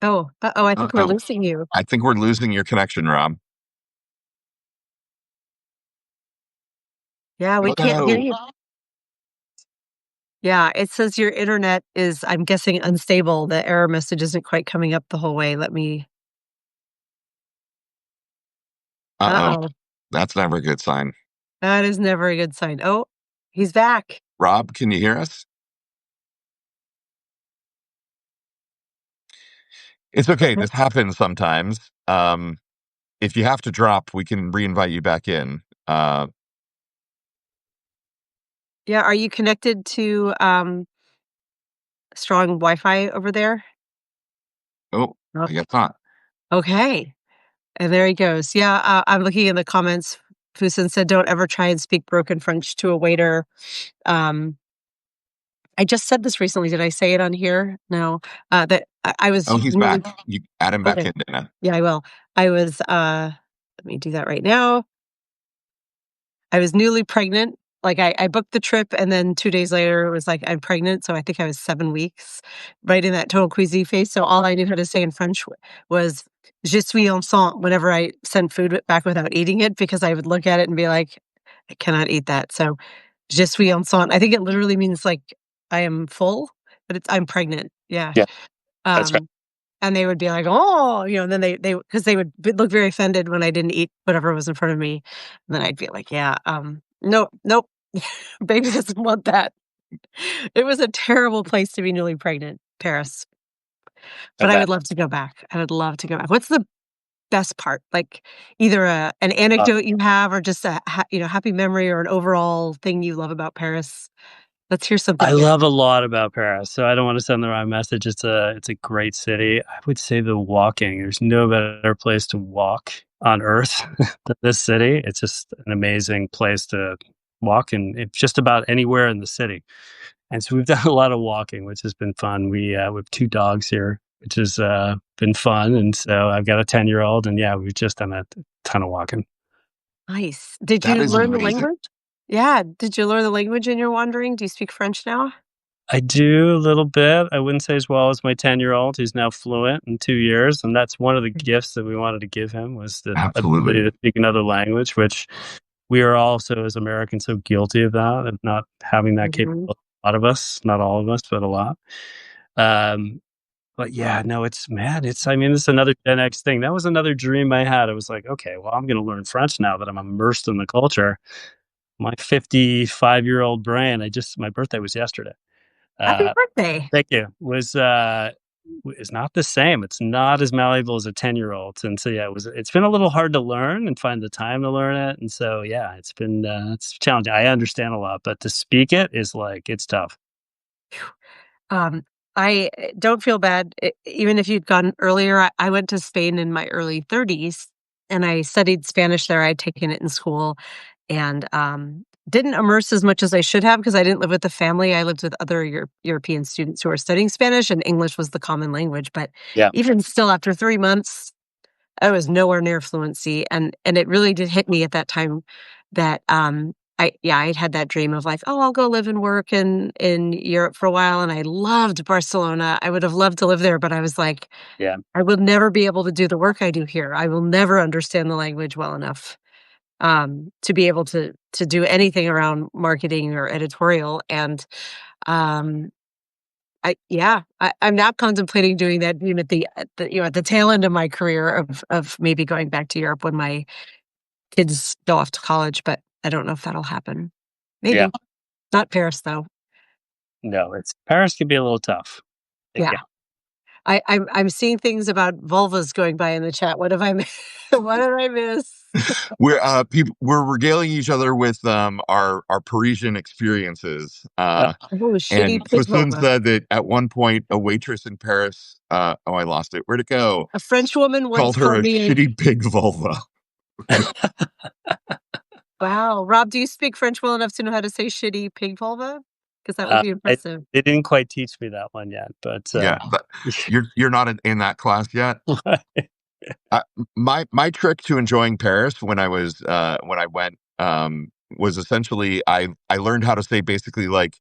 Speaker 1: Oh, uh-oh, I think we're
Speaker 2: Uh-oh.
Speaker 1: losing you.
Speaker 2: I think we're losing your connection, Rob.
Speaker 1: Yeah, we can't hear
Speaker 2: Hello.
Speaker 1: you. Yeah, it says your internet is, I'm guessing, unstable. The error message isn't quite coming up the whole way. Let me
Speaker 2: Uh-oh.
Speaker 1: Uh-oh.
Speaker 2: That's never a good sign.
Speaker 1: That is never a good sign. Oh, he's back.
Speaker 2: Rob, can you hear us? It's okay.
Speaker 1: Okay.
Speaker 2: This happens sometimes. If you have to drop, we can re-invite you back in.
Speaker 1: Yeah, are you connected to, strong Wi-Fi over there?
Speaker 2: Oh,
Speaker 1: No.
Speaker 2: I guess not.
Speaker 1: Okay, and there he goes. Yeah, I'm looking in the comments. Fusen said, "Don't ever try and speak broken French to a waiter." I just said this recently. Did I say it on here? No. That I was
Speaker 2: Oh, he's
Speaker 1: newly
Speaker 2: back. You add him back
Speaker 1: okay.
Speaker 2: in, Dana.
Speaker 1: Yeah, I will. I was, let me do that right now. I was newly pregnant. Like I booked the trip and then 2 days later it was like, I'm pregnant. So I think I was 7 weeks, right in that total queasy phase. So all I knew how to say in French was "Je suis enceinte" whenever I sent food back without eating it, because I would look at it and be like, I cannot eat that. So "Je suis enceinte." I think it literally means like I am full, but I'm pregnant. Yeah.
Speaker 3: Yeah, that's right.
Speaker 1: Um, and they would be like, "Oh," and then they because they would look very offended when I didn't eat whatever was in front of me. And then I'd be like, "Yeah, no, nope, baby doesn't want that." It was a terrible place to be newly pregnant, Paris,
Speaker 3: I
Speaker 1: but I
Speaker 3: bet.
Speaker 1: would love to go back. I would love to go back. What's the best part? Like, either an anecdote you have or just a happy memory or an overall thing you love about Paris? Let's hear something
Speaker 3: I
Speaker 1: good.
Speaker 3: love a lot about Paris, so I don't want to send the wrong message. It's a great city. I would say the walking. There's no better place to walk on earth than this city. It's just an amazing place to walk, and it's just about anywhere in the city. And so we've done a lot of walking, which has been fun. We have 2 dogs here, which has been fun. And so I've got a 10-year-old, and yeah, we've just done a ton of walking.
Speaker 1: Nice. Did
Speaker 2: That
Speaker 1: you
Speaker 2: is
Speaker 1: learn the
Speaker 2: amazing.
Speaker 1: language? Yeah. Did you learn the language in your wandering? Do you speak French now?
Speaker 3: I do a little bit. I wouldn't say as well as my 10-year-old, who's now fluent in 2 years, and that's one of the gifts that we wanted to give him was the ability
Speaker 2: Absolutely.
Speaker 3: to speak another language, which we are also, as Americans, so guilty of that, of not having that
Speaker 1: Mhm.
Speaker 3: capability. A lot of us, not all of us, but a lot. Um, but yeah, no, it's man, I mean, it's another Gen X thing. That was another dream I had. I was like, okay, well, I'm gonna learn French now that I'm immersed in the culture. My 55-year-old brain, my birthday was yesterday.
Speaker 1: Happy
Speaker 3: Uh,
Speaker 1: birthday.
Speaker 3: Thank you. Is not the same. It's not as malleable as a 10-year-old. And so yeah, it's been a little hard to learn and find the time to learn it. And so yeah, it's challenging. I understand a lot, but to speak it is like it's tough.
Speaker 1: Um, I don't feel bad. Even if you'd gone earlier, I went to Spain in my early 30s and I studied Spanish there. I'd taken it in school and didn't immerse as much as I should have because I didn't live with the family. I lived with other European students who were studying Spanish, and English was the common language. But
Speaker 3: Yeah.
Speaker 1: even still, after 3 months, I was nowhere near fluency, and it really did hit me at that time that, I'd had that dream of like, "Oh, I'll go live and work in Europe for a while," and I loved Barcelona. I would have loved to live there, but I was like,
Speaker 3: Yeah.
Speaker 1: "I will never be able to do the work I do here. I will never understand the language well enough, to be able to do anything around marketing or editorial," and, um, I'm now contemplating doing that even at the tail end of my career of maybe going back to Europe when my kids go off to college, but I don't know if that'll happen.
Speaker 3: Yeah.
Speaker 1: Maybe. Not Paris, though.
Speaker 3: No, it's Paris can be a little tough.
Speaker 1: Yeah.
Speaker 3: Yeah.
Speaker 1: I'm seeing things about vulvas going by in the chat. What have I mi what did I miss?
Speaker 2: We're regaling each other with our Parisian experiences.
Speaker 3: Uh,
Speaker 1: Oh, shitty
Speaker 2: And
Speaker 1: pig
Speaker 2: Twistin
Speaker 1: vulva.
Speaker 2: said that at one point a waitress in Paris, oh, I lost it. Where'd it go?
Speaker 1: A French woman once
Speaker 2: Called her
Speaker 1: called
Speaker 2: a
Speaker 1: me a
Speaker 2: shitty pig vulva.
Speaker 1: wow. Rob, do you speak French well enough to know how to say shitty pig vulva? Because that would be
Speaker 3: I
Speaker 1: impressive.
Speaker 3: they didn't quite teach me that one yet, but
Speaker 2: Yeah, but you're not in that class yet. I, my trick to enjoying Paris when I went was essentially I learned how to say basically like,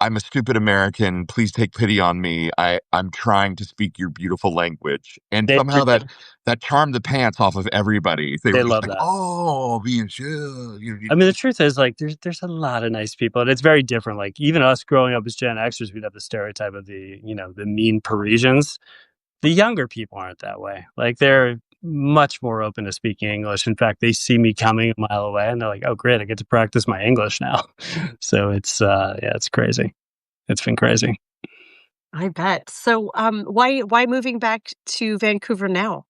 Speaker 2: I'm a stupid American. Please take pity on me. I'm trying to speak your beautiful language, and
Speaker 3: they
Speaker 2: somehow that charmed the pants off of everybody. They were
Speaker 3: they
Speaker 2: just
Speaker 3: love
Speaker 2: like,
Speaker 3: that.
Speaker 2: "Oh, being chill."
Speaker 3: I mean, the truth is, like, there's a lot of nice people, and it's very different. Like, even us growing up as Gen Xers, we'd have the stereotype of the mean Parisians. The younger people aren't that way. Like, they're much more open to speaking English. In fact, they see me coming a mile away, and they're like, "Oh, great, I get to practice my English now." So yeah, it's crazy. It's been crazy.
Speaker 1: I bet. So, why moving back to Vancouver now?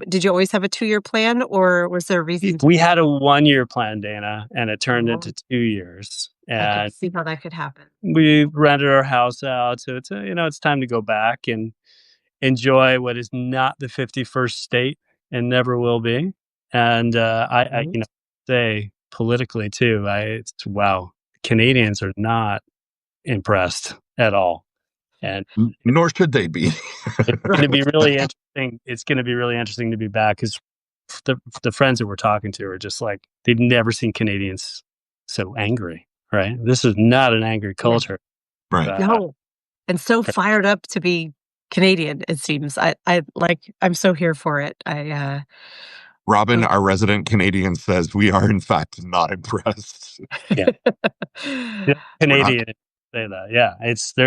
Speaker 1: Did you always have a 2-year plan, or was there a reason to
Speaker 3: We had a 1-year plan, Dana, and it turned
Speaker 1: oh,
Speaker 3: into 2 years.
Speaker 1: I could
Speaker 3: And
Speaker 1: see how that could happen.
Speaker 3: we rented our house out, so it's time to go back and enjoy what is not the 51st state and never will be. And I
Speaker 1: Mhm.
Speaker 3: say politically too, it's wow, Canadians are not. impressed at all. And
Speaker 2: nor should they be.
Speaker 3: it's going to be really interesting. It's going to be really interesting to be back because the friends that we're talking to are just like, they've never seen Canadians so angry, right? This is not an angry culture.
Speaker 2: Right.
Speaker 1: No. And so fired up to be Canadian, it seems. I'm so here for it.
Speaker 2: Robin, our resident Canadian, says we are in fact not impressed.
Speaker 3: Yeah. Canadian say that. Yeah.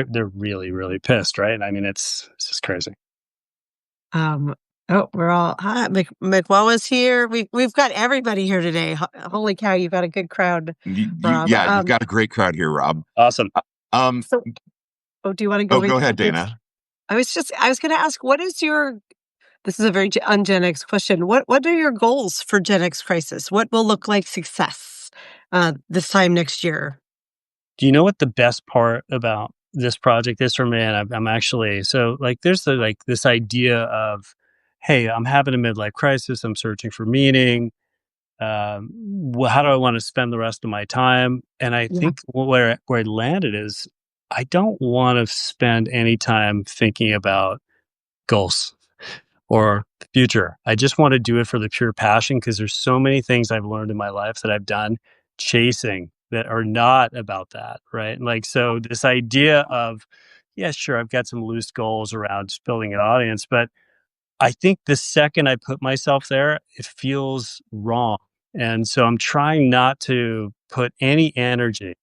Speaker 3: They're really, really pissed, right? I mean, it's just crazy.
Speaker 1: We're all hi. McWawa's here. We've got everybody here today. Holy cow, you've got a good crowd, Rob.
Speaker 2: You've got a great crowd here, Rob.
Speaker 3: Awesome.
Speaker 1: Do you want to go?
Speaker 2: Go ahead, Dana.
Speaker 1: I was going to ask, this is a very un-GenX question. What are your goals for GenX Crisis? What will look like success this time next year?
Speaker 3: Do you know what the best part about this project is for me? And I'm actually, so like, there's this idea of, hey, I'm having a midlife crisis. I'm searching for meaning. How do I want to spend the rest of my time? And I think where I landed is, I don't want to spend any time thinking about goals or the future. I just want to do it for the pure passion, because there's so many things I've learned in my life that I've done chasing that are not about that, right? Like, so this idea of, yeah, sure, I've got some loose goals around just building an audience, but I think the second I put myself there, it feels wrong. And so I'm trying not to put any energy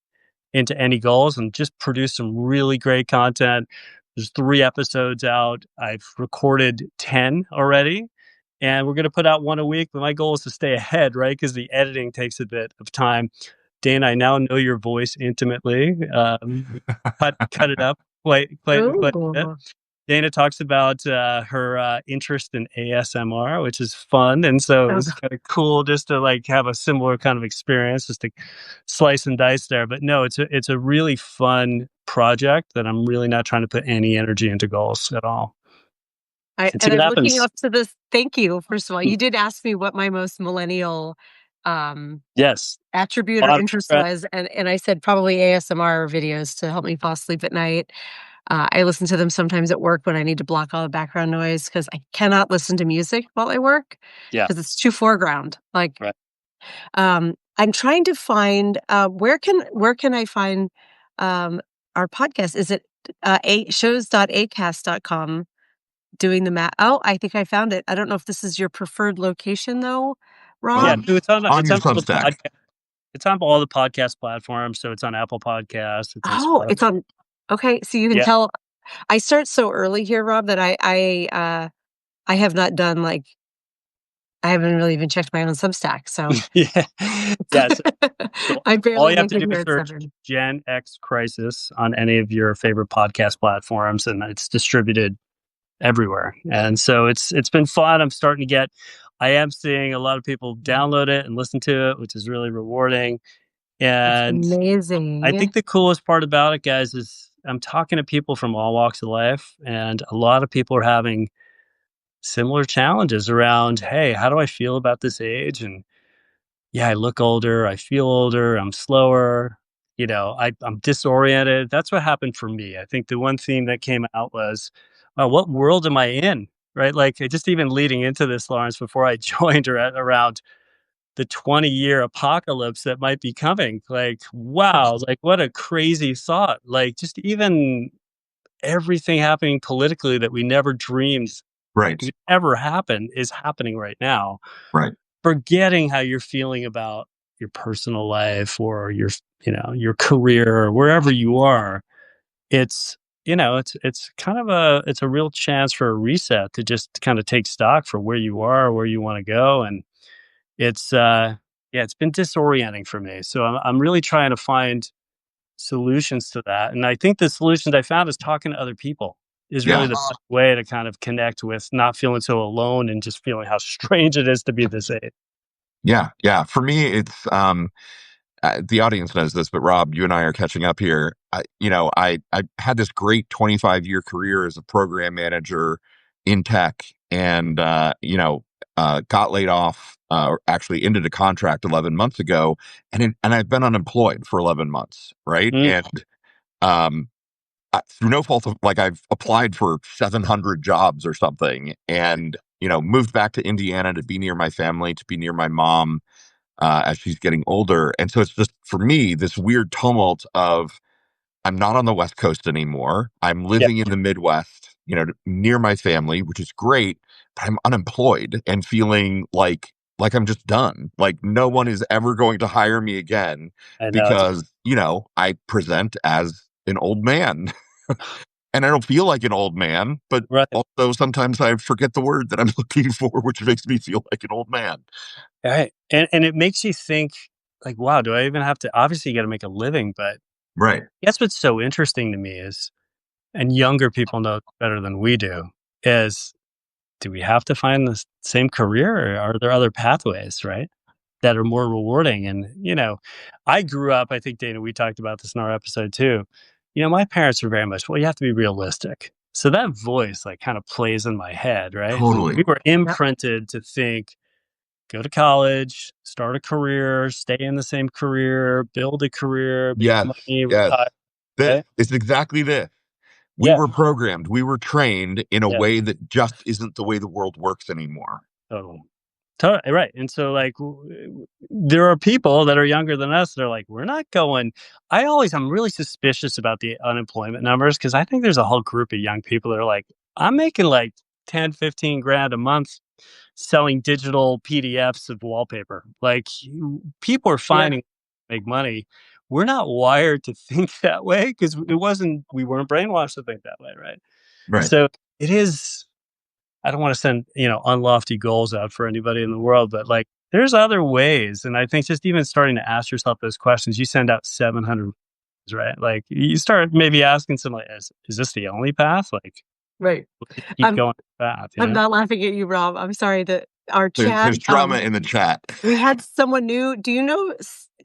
Speaker 3: into any goals and just produce some really great content. There's 3 episodes out. I've recorded 10 already, and we're going to put out 1 a week. But my goal is to stay ahead, right? Because the editing takes a bit of time. Dana, I now know your voice intimately. Cut it up quite a bit. Dana talks about her interest in ASMR, which is fun. And so it's kind of cool just to like have a similar kind of experience, just to slice and dice there. But no, it's a really fun project that I'm really not trying to put any energy into goals at all.
Speaker 1: I'm looking up to this. Thank you. First of all, you did ask me what my most millennial attribute or interest was. And I said probably ASMR videos to help me fall asleep at night. I listen to them sometimes at work when I need to block all the background noise, because I cannot listen to music while I work because it's too foreground. I'm trying to find where can I find our podcast? Is it shows.acast.com? Doing the math. Oh, I think I found it. I don't know if this is your preferred location though, Rob.
Speaker 3: Yeah, it's on
Speaker 2: your Substack.
Speaker 3: It's on all the podcast platforms, so it's on Apple Podcasts.
Speaker 1: It's on. Okay, so you can tell. I start so early here, Rob, that I have not done I haven't really even checked my own Substack. So
Speaker 3: yes,
Speaker 1: I barely.
Speaker 3: All you have to do is search GenX Crisis on any of your favorite podcast platforms, and it's distributed everywhere. And so it's been fun. I am seeing a lot of people download it and listen to it, which is really rewarding. And
Speaker 1: that's amazing.
Speaker 3: I think the coolest part about it, guys, is I'm talking to people from all walks of life, and a lot of people are having similar challenges around, hey, how do I feel about this age? And I look older, I feel older, I'm slower, I'm disoriented. That's what happened for me. I think the one theme that came out was, what world am I in? Right? Like, just even leading into this, Lawrence, before I joined, around the 20-year apocalypse that might be coming. Like, wow, like what a crazy thought. Like, just even everything happening politically that we never dreamed could ever happen is happening right now.
Speaker 2: Right.
Speaker 3: Forgetting how you're feeling about your personal life or your career or wherever you are. It's kind of it's a real chance for a reset to just kind of take stock for where you are, where you want to go. And it's it's been disorienting for me. So I'm really trying to find solutions to that. And I think the solutions I found is talking to other people is really the best way to kind of connect with, not feeling so alone and just feeling how strange it is to be this age.
Speaker 2: Yeah. For me, it's the audience knows this, but Rob, you and I are catching up here. I had this great 25-year career as a program manager in tech, and got laid off. Actually ended a contract 11 months ago, and I've been unemployed for 11 months, right? And through no fault of, like, I've applied for 700 jobs or something, and moved back to Indiana to be near my family, to be near my mom as she's getting older. And so it's just, for me, this weird tumult of, I'm not on the West Coast anymore. I'm
Speaker 3: Yeah,
Speaker 2: living in the Midwest, near my family, which is great, but I'm unemployed and feeling like I'm just done. Like no one is ever going to hire me again
Speaker 3: I know.
Speaker 2: because, I present as an old man. And I don't feel like an old man, but
Speaker 3: Right.
Speaker 2: also sometimes I forget the word that I'm looking for, which makes me feel like an old man.
Speaker 3: Right. And it makes you think like, wow, do I even have to, obviously you got to make a living, but
Speaker 2: Right.
Speaker 3: guess what's so interesting to me is, and younger people know better than we do, is do we have to find the same career, or are there other pathways, right? That are more rewarding. And, I grew up, I think, Dana, we talked about this in our episode too. My parents were very much, well, you have to be realistic. So that voice like kind of plays in my head, right?
Speaker 2: Totally.
Speaker 3: We were
Speaker 1: Yep.
Speaker 3: imprinted to think, go to college, start a career, stay in the same career, build a career, make
Speaker 2: Yes.
Speaker 3: money,
Speaker 2: Yes.
Speaker 3: retire.
Speaker 2: This
Speaker 3: Right?
Speaker 2: it's exactly this. We
Speaker 3: Yeah.
Speaker 2: were programmed. We were trained in a
Speaker 3: Yeah.
Speaker 2: way that just isn't the way the world works anymore.
Speaker 3: Totally. Totally right. And so, like, there are people that are younger than us. They're like, we're not going. I'm really suspicious about the unemployment numbers because I think there's a whole group of young people that are like, I'm making like 10, 15 grand a month selling digital PDFs of wallpaper. Like, people are
Speaker 1: Yeah.
Speaker 3: finding make money. We're not wired to think that way because we weren't brainwashed to think that way. Right.
Speaker 2: Right.
Speaker 3: So it is. I don't want to send, unlofty goals out for anybody in the world, but like there's other ways. And I think just even starting to ask yourself those questions, you send out 700, right? Like you start maybe asking somebody, is this the only path? Like
Speaker 1: Right.
Speaker 3: keep
Speaker 1: I'm
Speaker 3: going that path,
Speaker 1: I'm not laughing at you, Rob. I'm sorry that our chat,
Speaker 2: There's drama in the chat.
Speaker 1: we had someone new. Do you know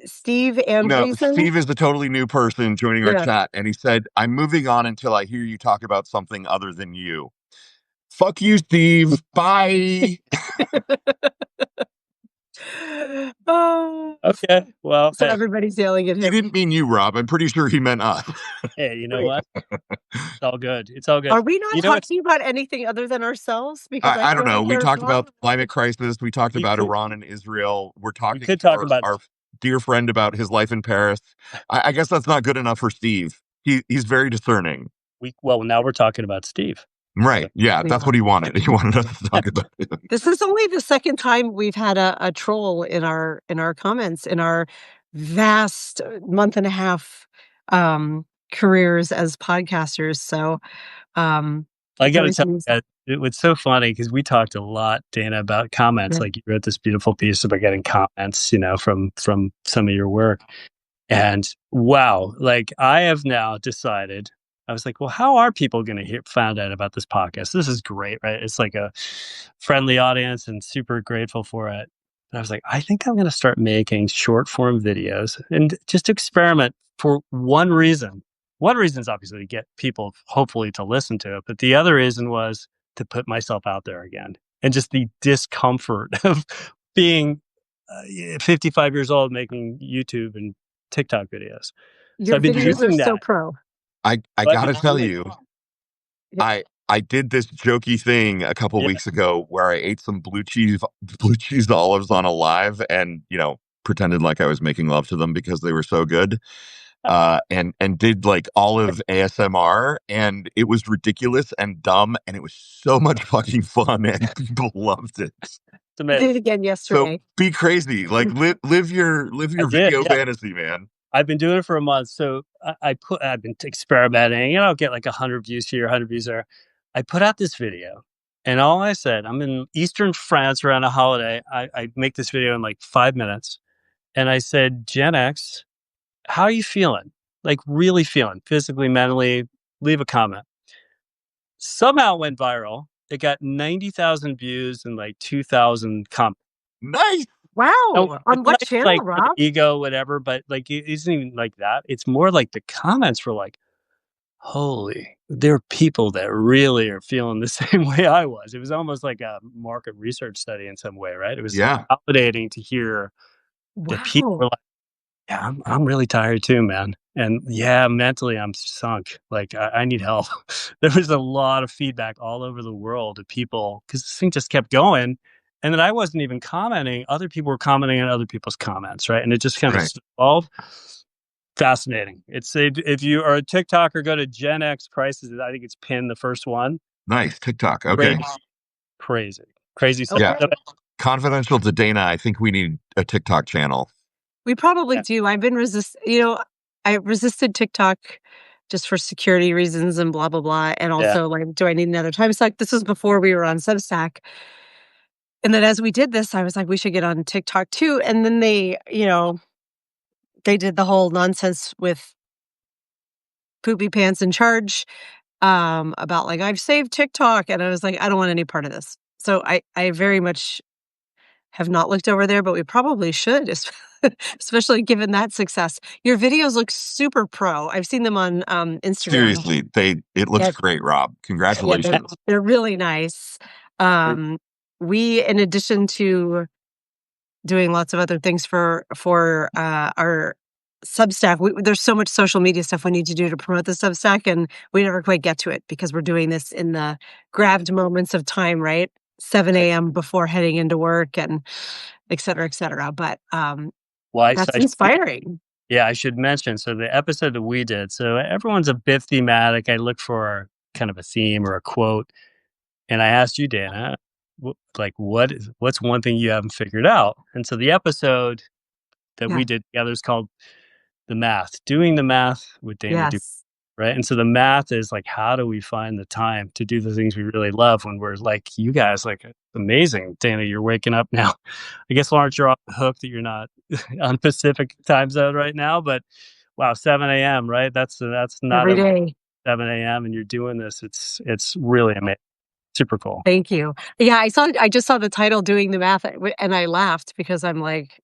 Speaker 1: Steve
Speaker 2: No,
Speaker 1: Andreessen?
Speaker 2: Steve is a totally new person joining our
Speaker 1: Yeah.
Speaker 2: chat, and he said, "I'm moving on until I hear you talk about something other than you." Fuck you, Steve. Bye.
Speaker 1: Oh,
Speaker 3: Okay. Well,
Speaker 1: so
Speaker 3: hey,
Speaker 1: everybody's yelling at
Speaker 2: He
Speaker 1: him.
Speaker 2: didn't mean you, Rob. I'm pretty sure he meant us.
Speaker 3: hey, you know
Speaker 1: Right.
Speaker 3: what? It's all good. It's all good.
Speaker 1: Are we not
Speaker 3: You know what?
Speaker 1: talking about anything other than ourselves? Because I
Speaker 2: I don't
Speaker 1: feel
Speaker 2: know.
Speaker 1: like
Speaker 2: We
Speaker 1: there's
Speaker 2: talked
Speaker 1: lots.
Speaker 2: about climate crisis. We talked
Speaker 3: We
Speaker 2: about
Speaker 3: could
Speaker 2: Iran and Israel. We're
Speaker 3: we
Speaker 2: talking
Speaker 3: could
Speaker 2: to
Speaker 3: talk about
Speaker 2: our dear friend about his life in Paris. I guess that's not good enough for Steve. He's very discerning.
Speaker 3: now we're talking about Steve. So
Speaker 2: Right. Yeah,
Speaker 1: We
Speaker 2: that's
Speaker 1: are.
Speaker 2: what he wanted. He wanted us to talk about it.
Speaker 1: This is only the second time we've had a troll in our comments in our vast month and a half careers as podcasters. So
Speaker 3: I
Speaker 1: it's
Speaker 3: gotta
Speaker 1: always
Speaker 3: tell
Speaker 1: been
Speaker 3: you, it was so funny because we talked a lot, Dana, about comments.
Speaker 1: yeah.
Speaker 3: Like you wrote this beautiful piece about getting comments, from some of your work. And wow, like I have now decided, I was like, well, how are people going to find out about this podcast? This is great, right? It's like a friendly audience and super grateful for it. And I was like, I think I'm going to start making short form videos and just experiment for one reason. One reason is obviously to get people hopefully to listen to it. But the other reason was to put myself out there again and just the discomfort of being 55 years old making YouTube and TikTok videos. So
Speaker 1: Your
Speaker 3: I've been
Speaker 1: videos are
Speaker 3: doing
Speaker 1: so
Speaker 3: that.
Speaker 1: pro.
Speaker 2: I
Speaker 3: But
Speaker 2: gotta tell you,
Speaker 1: Yeah.
Speaker 2: I did this jokey thing a couple
Speaker 3: yeah,
Speaker 2: weeks ago where I ate some blue cheese olives on a live, and pretended like I was making love to them because they were so good. And did like olive ASMR, and it was ridiculous and dumb, and it was so much fucking fun, and people loved it.
Speaker 3: it's
Speaker 1: I did
Speaker 3: amazing.
Speaker 1: it again
Speaker 2: So
Speaker 1: yesterday.
Speaker 2: be crazy, like live your
Speaker 3: I did.
Speaker 2: video
Speaker 3: Yeah.
Speaker 2: fantasy, man.
Speaker 3: I've been doing it for a month. So I've been experimenting, get like 100 views here, 100 views there. I put out this video and all I said, I'm in Eastern France around a holiday. I make this video in like 5 minutes. And I said, Gen X, how are you feeling? Like really feeling physically, mentally, leave a comment. Somehow it went viral. It got 90,000 views and like 2,000 comments.
Speaker 2: Nice.
Speaker 3: No,
Speaker 1: Wow.
Speaker 3: it's
Speaker 1: On what
Speaker 3: not
Speaker 1: channel,
Speaker 3: like for the
Speaker 1: Rob?
Speaker 3: ego, whatever, but like it isn't even like that. It's more like the comments were like, holy, there are people that really are feeling the same way I was. It was almost like a market research study in some way, right? It was
Speaker 2: Yeah.
Speaker 3: validating to hear that people
Speaker 1: Wow.
Speaker 3: were like, Yeah, I'm really tired too, man. And yeah, mentally I'm sunk. Like I need help. There was a lot of feedback all over the world of people because this thing just kept going. And then I wasn't even commenting. Other people were commenting on other people's comments, right? And it just kind of
Speaker 2: Right.
Speaker 3: snowballed. Fascinating. It's if you are a TikToker, go to GenX prices. I think it's pinned the first one.
Speaker 2: Nice. TikTok. Okay.
Speaker 3: Crazy, crazy, crazy stuff.
Speaker 2: Yeah.
Speaker 1: Okay.
Speaker 2: Confidential to Dana, I think we need a TikTok channel.
Speaker 1: We probably
Speaker 3: Yeah.
Speaker 1: do. I've been I resisted TikTok just for security reasons and blah, blah, blah. And
Speaker 3: Yeah.
Speaker 1: also, like, do I need another time suck? This was before we were on Substack. And then as we did this, I was like, we should get on TikTok too. And then they did the whole nonsense with Poopy Pants in Charge about like, I've saved TikTok. And I was like, I don't want any part of this. So I very much have not looked over there, but we probably should, especially given that success. Your videos look super pro. I've seen them on Instagram.
Speaker 2: Seriously, it looks
Speaker 1: Yeah.
Speaker 2: great, Rob.
Speaker 1: Yeah,
Speaker 2: Congratulations.
Speaker 1: they're really nice. We, in addition to doing lots of other things for our Substack, there's so much social media stuff we need to do to promote the Substack, and we never quite get to it because we're doing this in the grabbed moments of time, right? 7 a.m. before heading into work and et cetera, et cetera. But
Speaker 3: Well,
Speaker 1: that's inspiring.
Speaker 3: Yeah, I should mention. So the episode that we did, so everyone's a bit thematic. I look for kind of a theme or a quote, and I asked you, Dana, what's one thing you haven't figured out? And so the episode that we did together is called "The Math," doing the math with Dana.
Speaker 1: Yes.
Speaker 3: Right. And so the math is like, how do we find the time to do the things we really love when we're like, you guys, like, amazing. Dana, you're waking up now. I guess, Lawrence, you're off the hook that you're not on Pacific time zone right now, but wow, 7 a.m., right? That's not
Speaker 1: Every day.
Speaker 3: 7 a.m. and you're doing this. It's really amazing. Super cool.
Speaker 1: Thank you. Yeah, I just saw the title, doing the math, and I laughed because I'm like,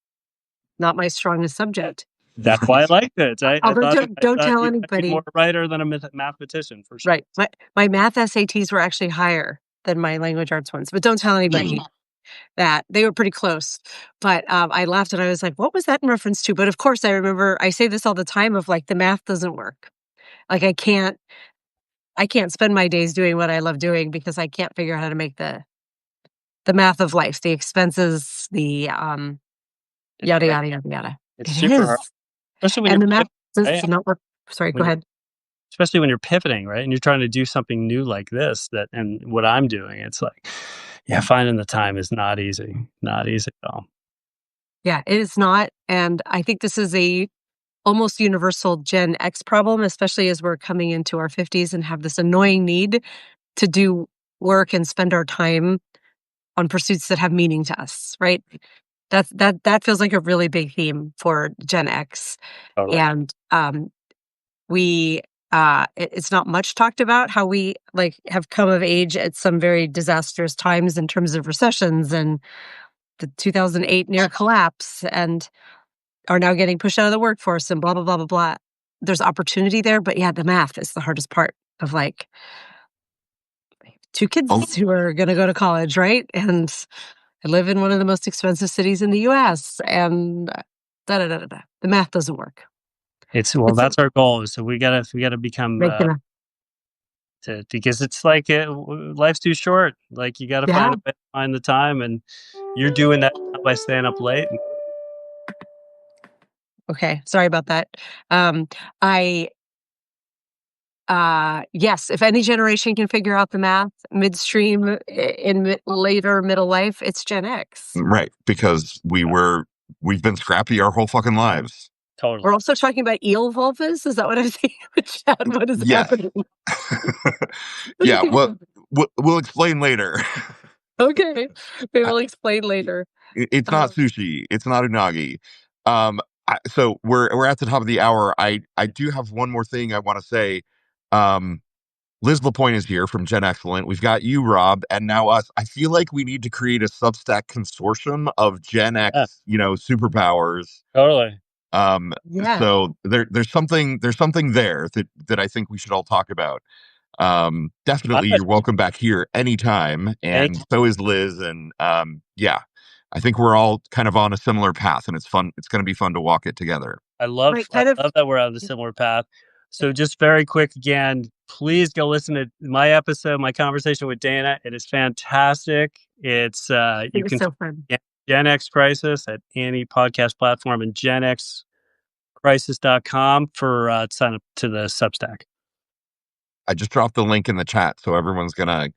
Speaker 1: not my strongest subject.
Speaker 3: That's why I liked it.
Speaker 1: Although don't tell
Speaker 3: you might be
Speaker 1: anybody.
Speaker 3: more writer than a mathematician, for sure.
Speaker 1: Right. My math SATs were actually higher than my language arts ones, but don't tell anybody that. They were pretty close. But I laughed and I was like, what was that in reference to? But of course, I remember I say this all the time of like, the math doesn't work. Like I can't spend my days doing what I love doing because I can't figure out how to make the math of life, the expenses, the yada, yada, yada, yada.
Speaker 3: It's super hard. Especially when
Speaker 1: and
Speaker 3: you're
Speaker 1: the math
Speaker 3: pivoting,
Speaker 1: does not work. Sorry, go ahead.
Speaker 3: especially when you're pivoting, right? And you're trying to do something new like this, and what I'm doing, it's like, yeah, finding the time is not easy. Not easy at all.
Speaker 1: Yeah, it is not. And I think this is a almost universal Gen X problem, especially as we're coming into our 50s and have this annoying need to do work and spend our time on pursuits that have meaning to us, right? That feels like a really big theme for Gen X.
Speaker 3: Totally.
Speaker 1: And it's not much talked about how we like have come of age at some very disastrous times in terms of recessions and the 2008 near collapse, and are now getting pushed out of the workforce and blah, blah, blah, blah, blah. There's opportunity there, but yeah, the math is the hardest part of like 2 kids who are going to go to college, right? And I live in one of the most expensive cities in the US, and the math doesn't work.
Speaker 3: That's our goal. So we gotta become because it's like life's too short. Like you gotta find the time, and you're doing that by staying up late.
Speaker 1: Okay, sorry about that. Yes, if any generation can figure out the math midstream in later middle life, it's Gen X.
Speaker 2: Right, because we've been scrappy our whole fucking lives.
Speaker 3: Totally.
Speaker 1: We're also talking about eel vulvas. Is that what I'm saying? Chad, what is happening?
Speaker 2: Yeah, well, we'll explain later.
Speaker 1: Okay, we will explain later.
Speaker 2: It's not sushi. It's not unagi. So we're at the top of the hour. I do have one more thing I want to say. Liz Lapointe is here from Gen Excellent. We've got you, Rob, and now us. I feel like we need to create a Substack consortium of Gen X, superpowers.
Speaker 3: Totally.
Speaker 2: So there's something there that I think we should all talk about. Definitely, you're welcome back here anytime, and so is Liz, and yeah. I think we're all kind of on a similar path, and it's fun. It's going to be fun to walk it together.
Speaker 3: I love that we're on a similar path. So just very quick again, please go listen to my episode, my conversation with Dana. It is fantastic. It's you can
Speaker 1: so fun.
Speaker 3: GenX Crisis at any podcast platform and genxcrisis.com for sign up to the Substack.
Speaker 2: I just dropped the link in the chat, so everyone's gonna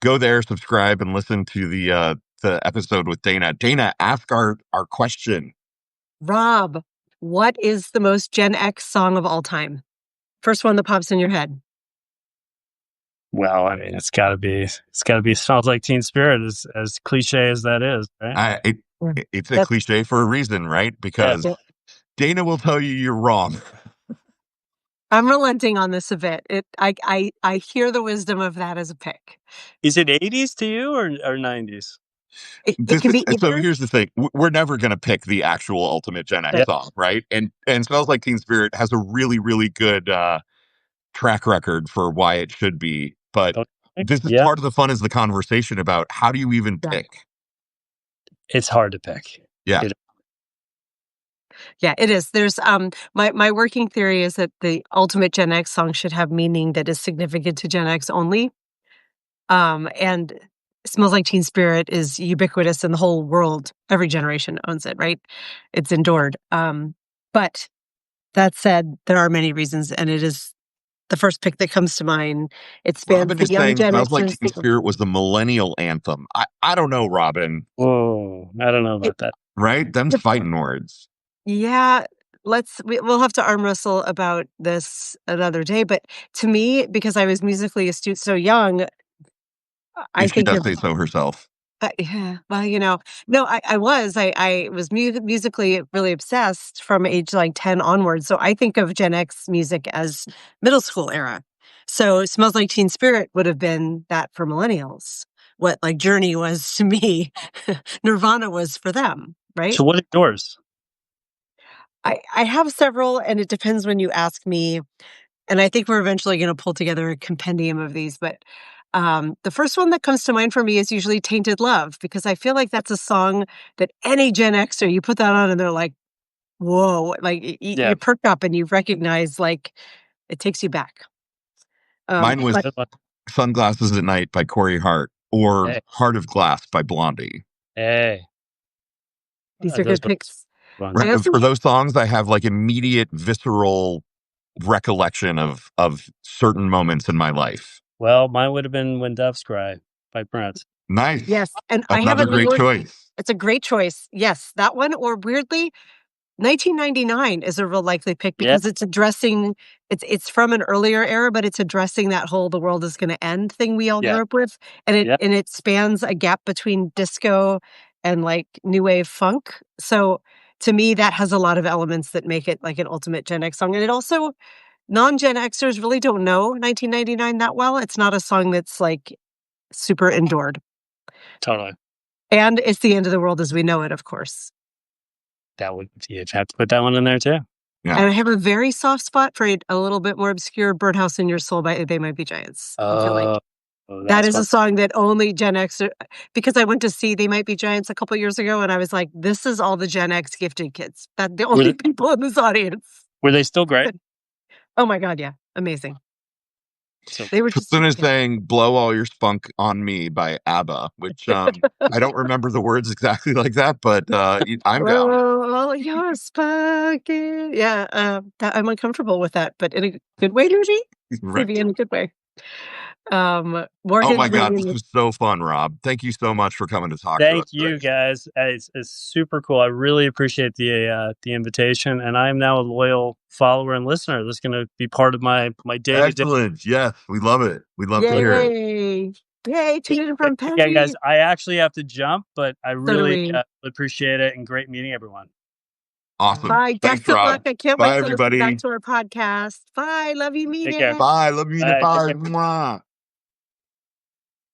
Speaker 2: go there, subscribe, and listen to the episode with Dana. Dana, ask our question.
Speaker 1: Rob, what is the most Gen X song of all time? First one that pops in your head.
Speaker 3: Well, I mean, it's got to be "Smells Like Teen Spirit," as cliche as that is, right?
Speaker 2: It's a cliche for a reason, right? Because Dana will tell you you're wrong.
Speaker 1: I'm relenting on this a bit. I hear the wisdom of that as a pick.
Speaker 3: Is it 80s to you or 90s?
Speaker 1: It can be either.
Speaker 2: So here's the thing: we're never going to pick the actual ultimate Gen X song, right? And "Smells Like Teen Spirit" has a really, really good track record for why it should be. But this is part of the fun, is the conversation about how do you even pick?
Speaker 3: It's hard to pick.
Speaker 2: Yeah.
Speaker 1: Yeah, it is. There's my working theory is that the ultimate Gen X song should have meaning that is significant to Gen X only. And "Smells Like Teen Spirit" is ubiquitous in the whole world. Every generation owns it, right? It's endured. But that said, there are many reasons, and it is the first pick that comes to mind. It spans
Speaker 2: Robin
Speaker 1: the
Speaker 2: is
Speaker 1: young
Speaker 2: saying
Speaker 1: Gen
Speaker 2: "Smells Like
Speaker 1: Xers.
Speaker 2: Teen Spirit" was the millennial anthem. I don't know, Robin.
Speaker 3: Whoa, I don't know about that.
Speaker 2: Right? Them's fighting words.
Speaker 1: Yeah, we'll have to arm wrestle about this another day. But to me, because I was musically astute so young, I
Speaker 2: She
Speaker 1: think
Speaker 2: does
Speaker 1: of
Speaker 2: say so herself.
Speaker 1: yeah. Well, no, I was musically really obsessed from age like 10 onwards. So I think of Gen X music as middle school era. So "Smells Like Teen Spirit" would have been that for millennials. What like Journey was to me, Nirvana was for them, right?
Speaker 3: So what is yours?
Speaker 1: I have several, and it depends when you ask me. And I think we're eventually going to pull together a compendium of these. But the first one that comes to mind for me is usually "Tainted Love," because I feel like that's a song that any Gen Xer, you put that on and they're like, whoa, like you perk up and you recognize, like, it takes you back.
Speaker 2: Mine was "Sunglasses at Night" by Corey Hart, or "Heart of Glass" by Blondie.
Speaker 3: Hey.
Speaker 1: These are good picks.
Speaker 2: Right, for those songs, I have like immediate visceral recollection of certain moments in my life.
Speaker 3: Well, mine would have been "When Doves Cry" by Prince.
Speaker 2: Nice.
Speaker 1: Yes, and
Speaker 2: another great choice.
Speaker 1: It's a great choice. Yes, that one, or weirdly, 1999 is a real likely pick because it's addressing, it's from an earlier era, but it's addressing that whole "the world is going to end" thing we all grew up with, and it spans a gap between disco and like new wave funk. So to me, that has a lot of elements that make it like an ultimate Gen X song, and it also, non-Gen Xers really don't know 1999 that well. It's not a song that's like super endured.
Speaker 3: Totally.
Speaker 1: And it's the end of the world as we know it, of course.
Speaker 3: You'd have to put that one in there too.
Speaker 2: Yeah.
Speaker 1: And I have a very soft spot for a little bit more obscure "Birdhouse in Your Soul" by They Might Be Giants. I feel like that is a song that only Gen X, because I went to see They Might Be Giants a couple years ago, and I was like, this is all the Gen X gifted kids. That the only people in this audience.
Speaker 3: Were they still great?
Speaker 1: Oh my God, yeah. Amazing.
Speaker 2: So they were just saying "Blow All Your Spunk on Me" by ABBA, which I don't remember the words exactly like that, but I'm down.
Speaker 1: Blow all your spunk. Yeah, I'm uncomfortable with that, but in a good way, Luigi.
Speaker 2: Right.
Speaker 1: Maybe in a good way.
Speaker 2: Oh my God, this was so fun, Rob. Thank you so much for coming to talk to us.
Speaker 3: Thank you, guys. It's super cool. I really appreciate the invitation, and I'm now a loyal follower and listener. This is going to be part of my day.
Speaker 2: Excellent. Yes, we love it. We love to hear it.
Speaker 1: Yay! Tune in from Penny.
Speaker 3: Again, guys, I actually have to jump, but I really appreciate it, and great meeting everyone.
Speaker 2: Awesome.
Speaker 1: Bye.
Speaker 2: Thanks,
Speaker 1: Best of
Speaker 2: Rob.
Speaker 1: luck. I can't
Speaker 2: Bye,
Speaker 1: wait to
Speaker 2: everybody.
Speaker 1: listen back to our podcast. Bye. Love you, meet it.
Speaker 2: Bye. Love you, meet it. Bye. Mwah.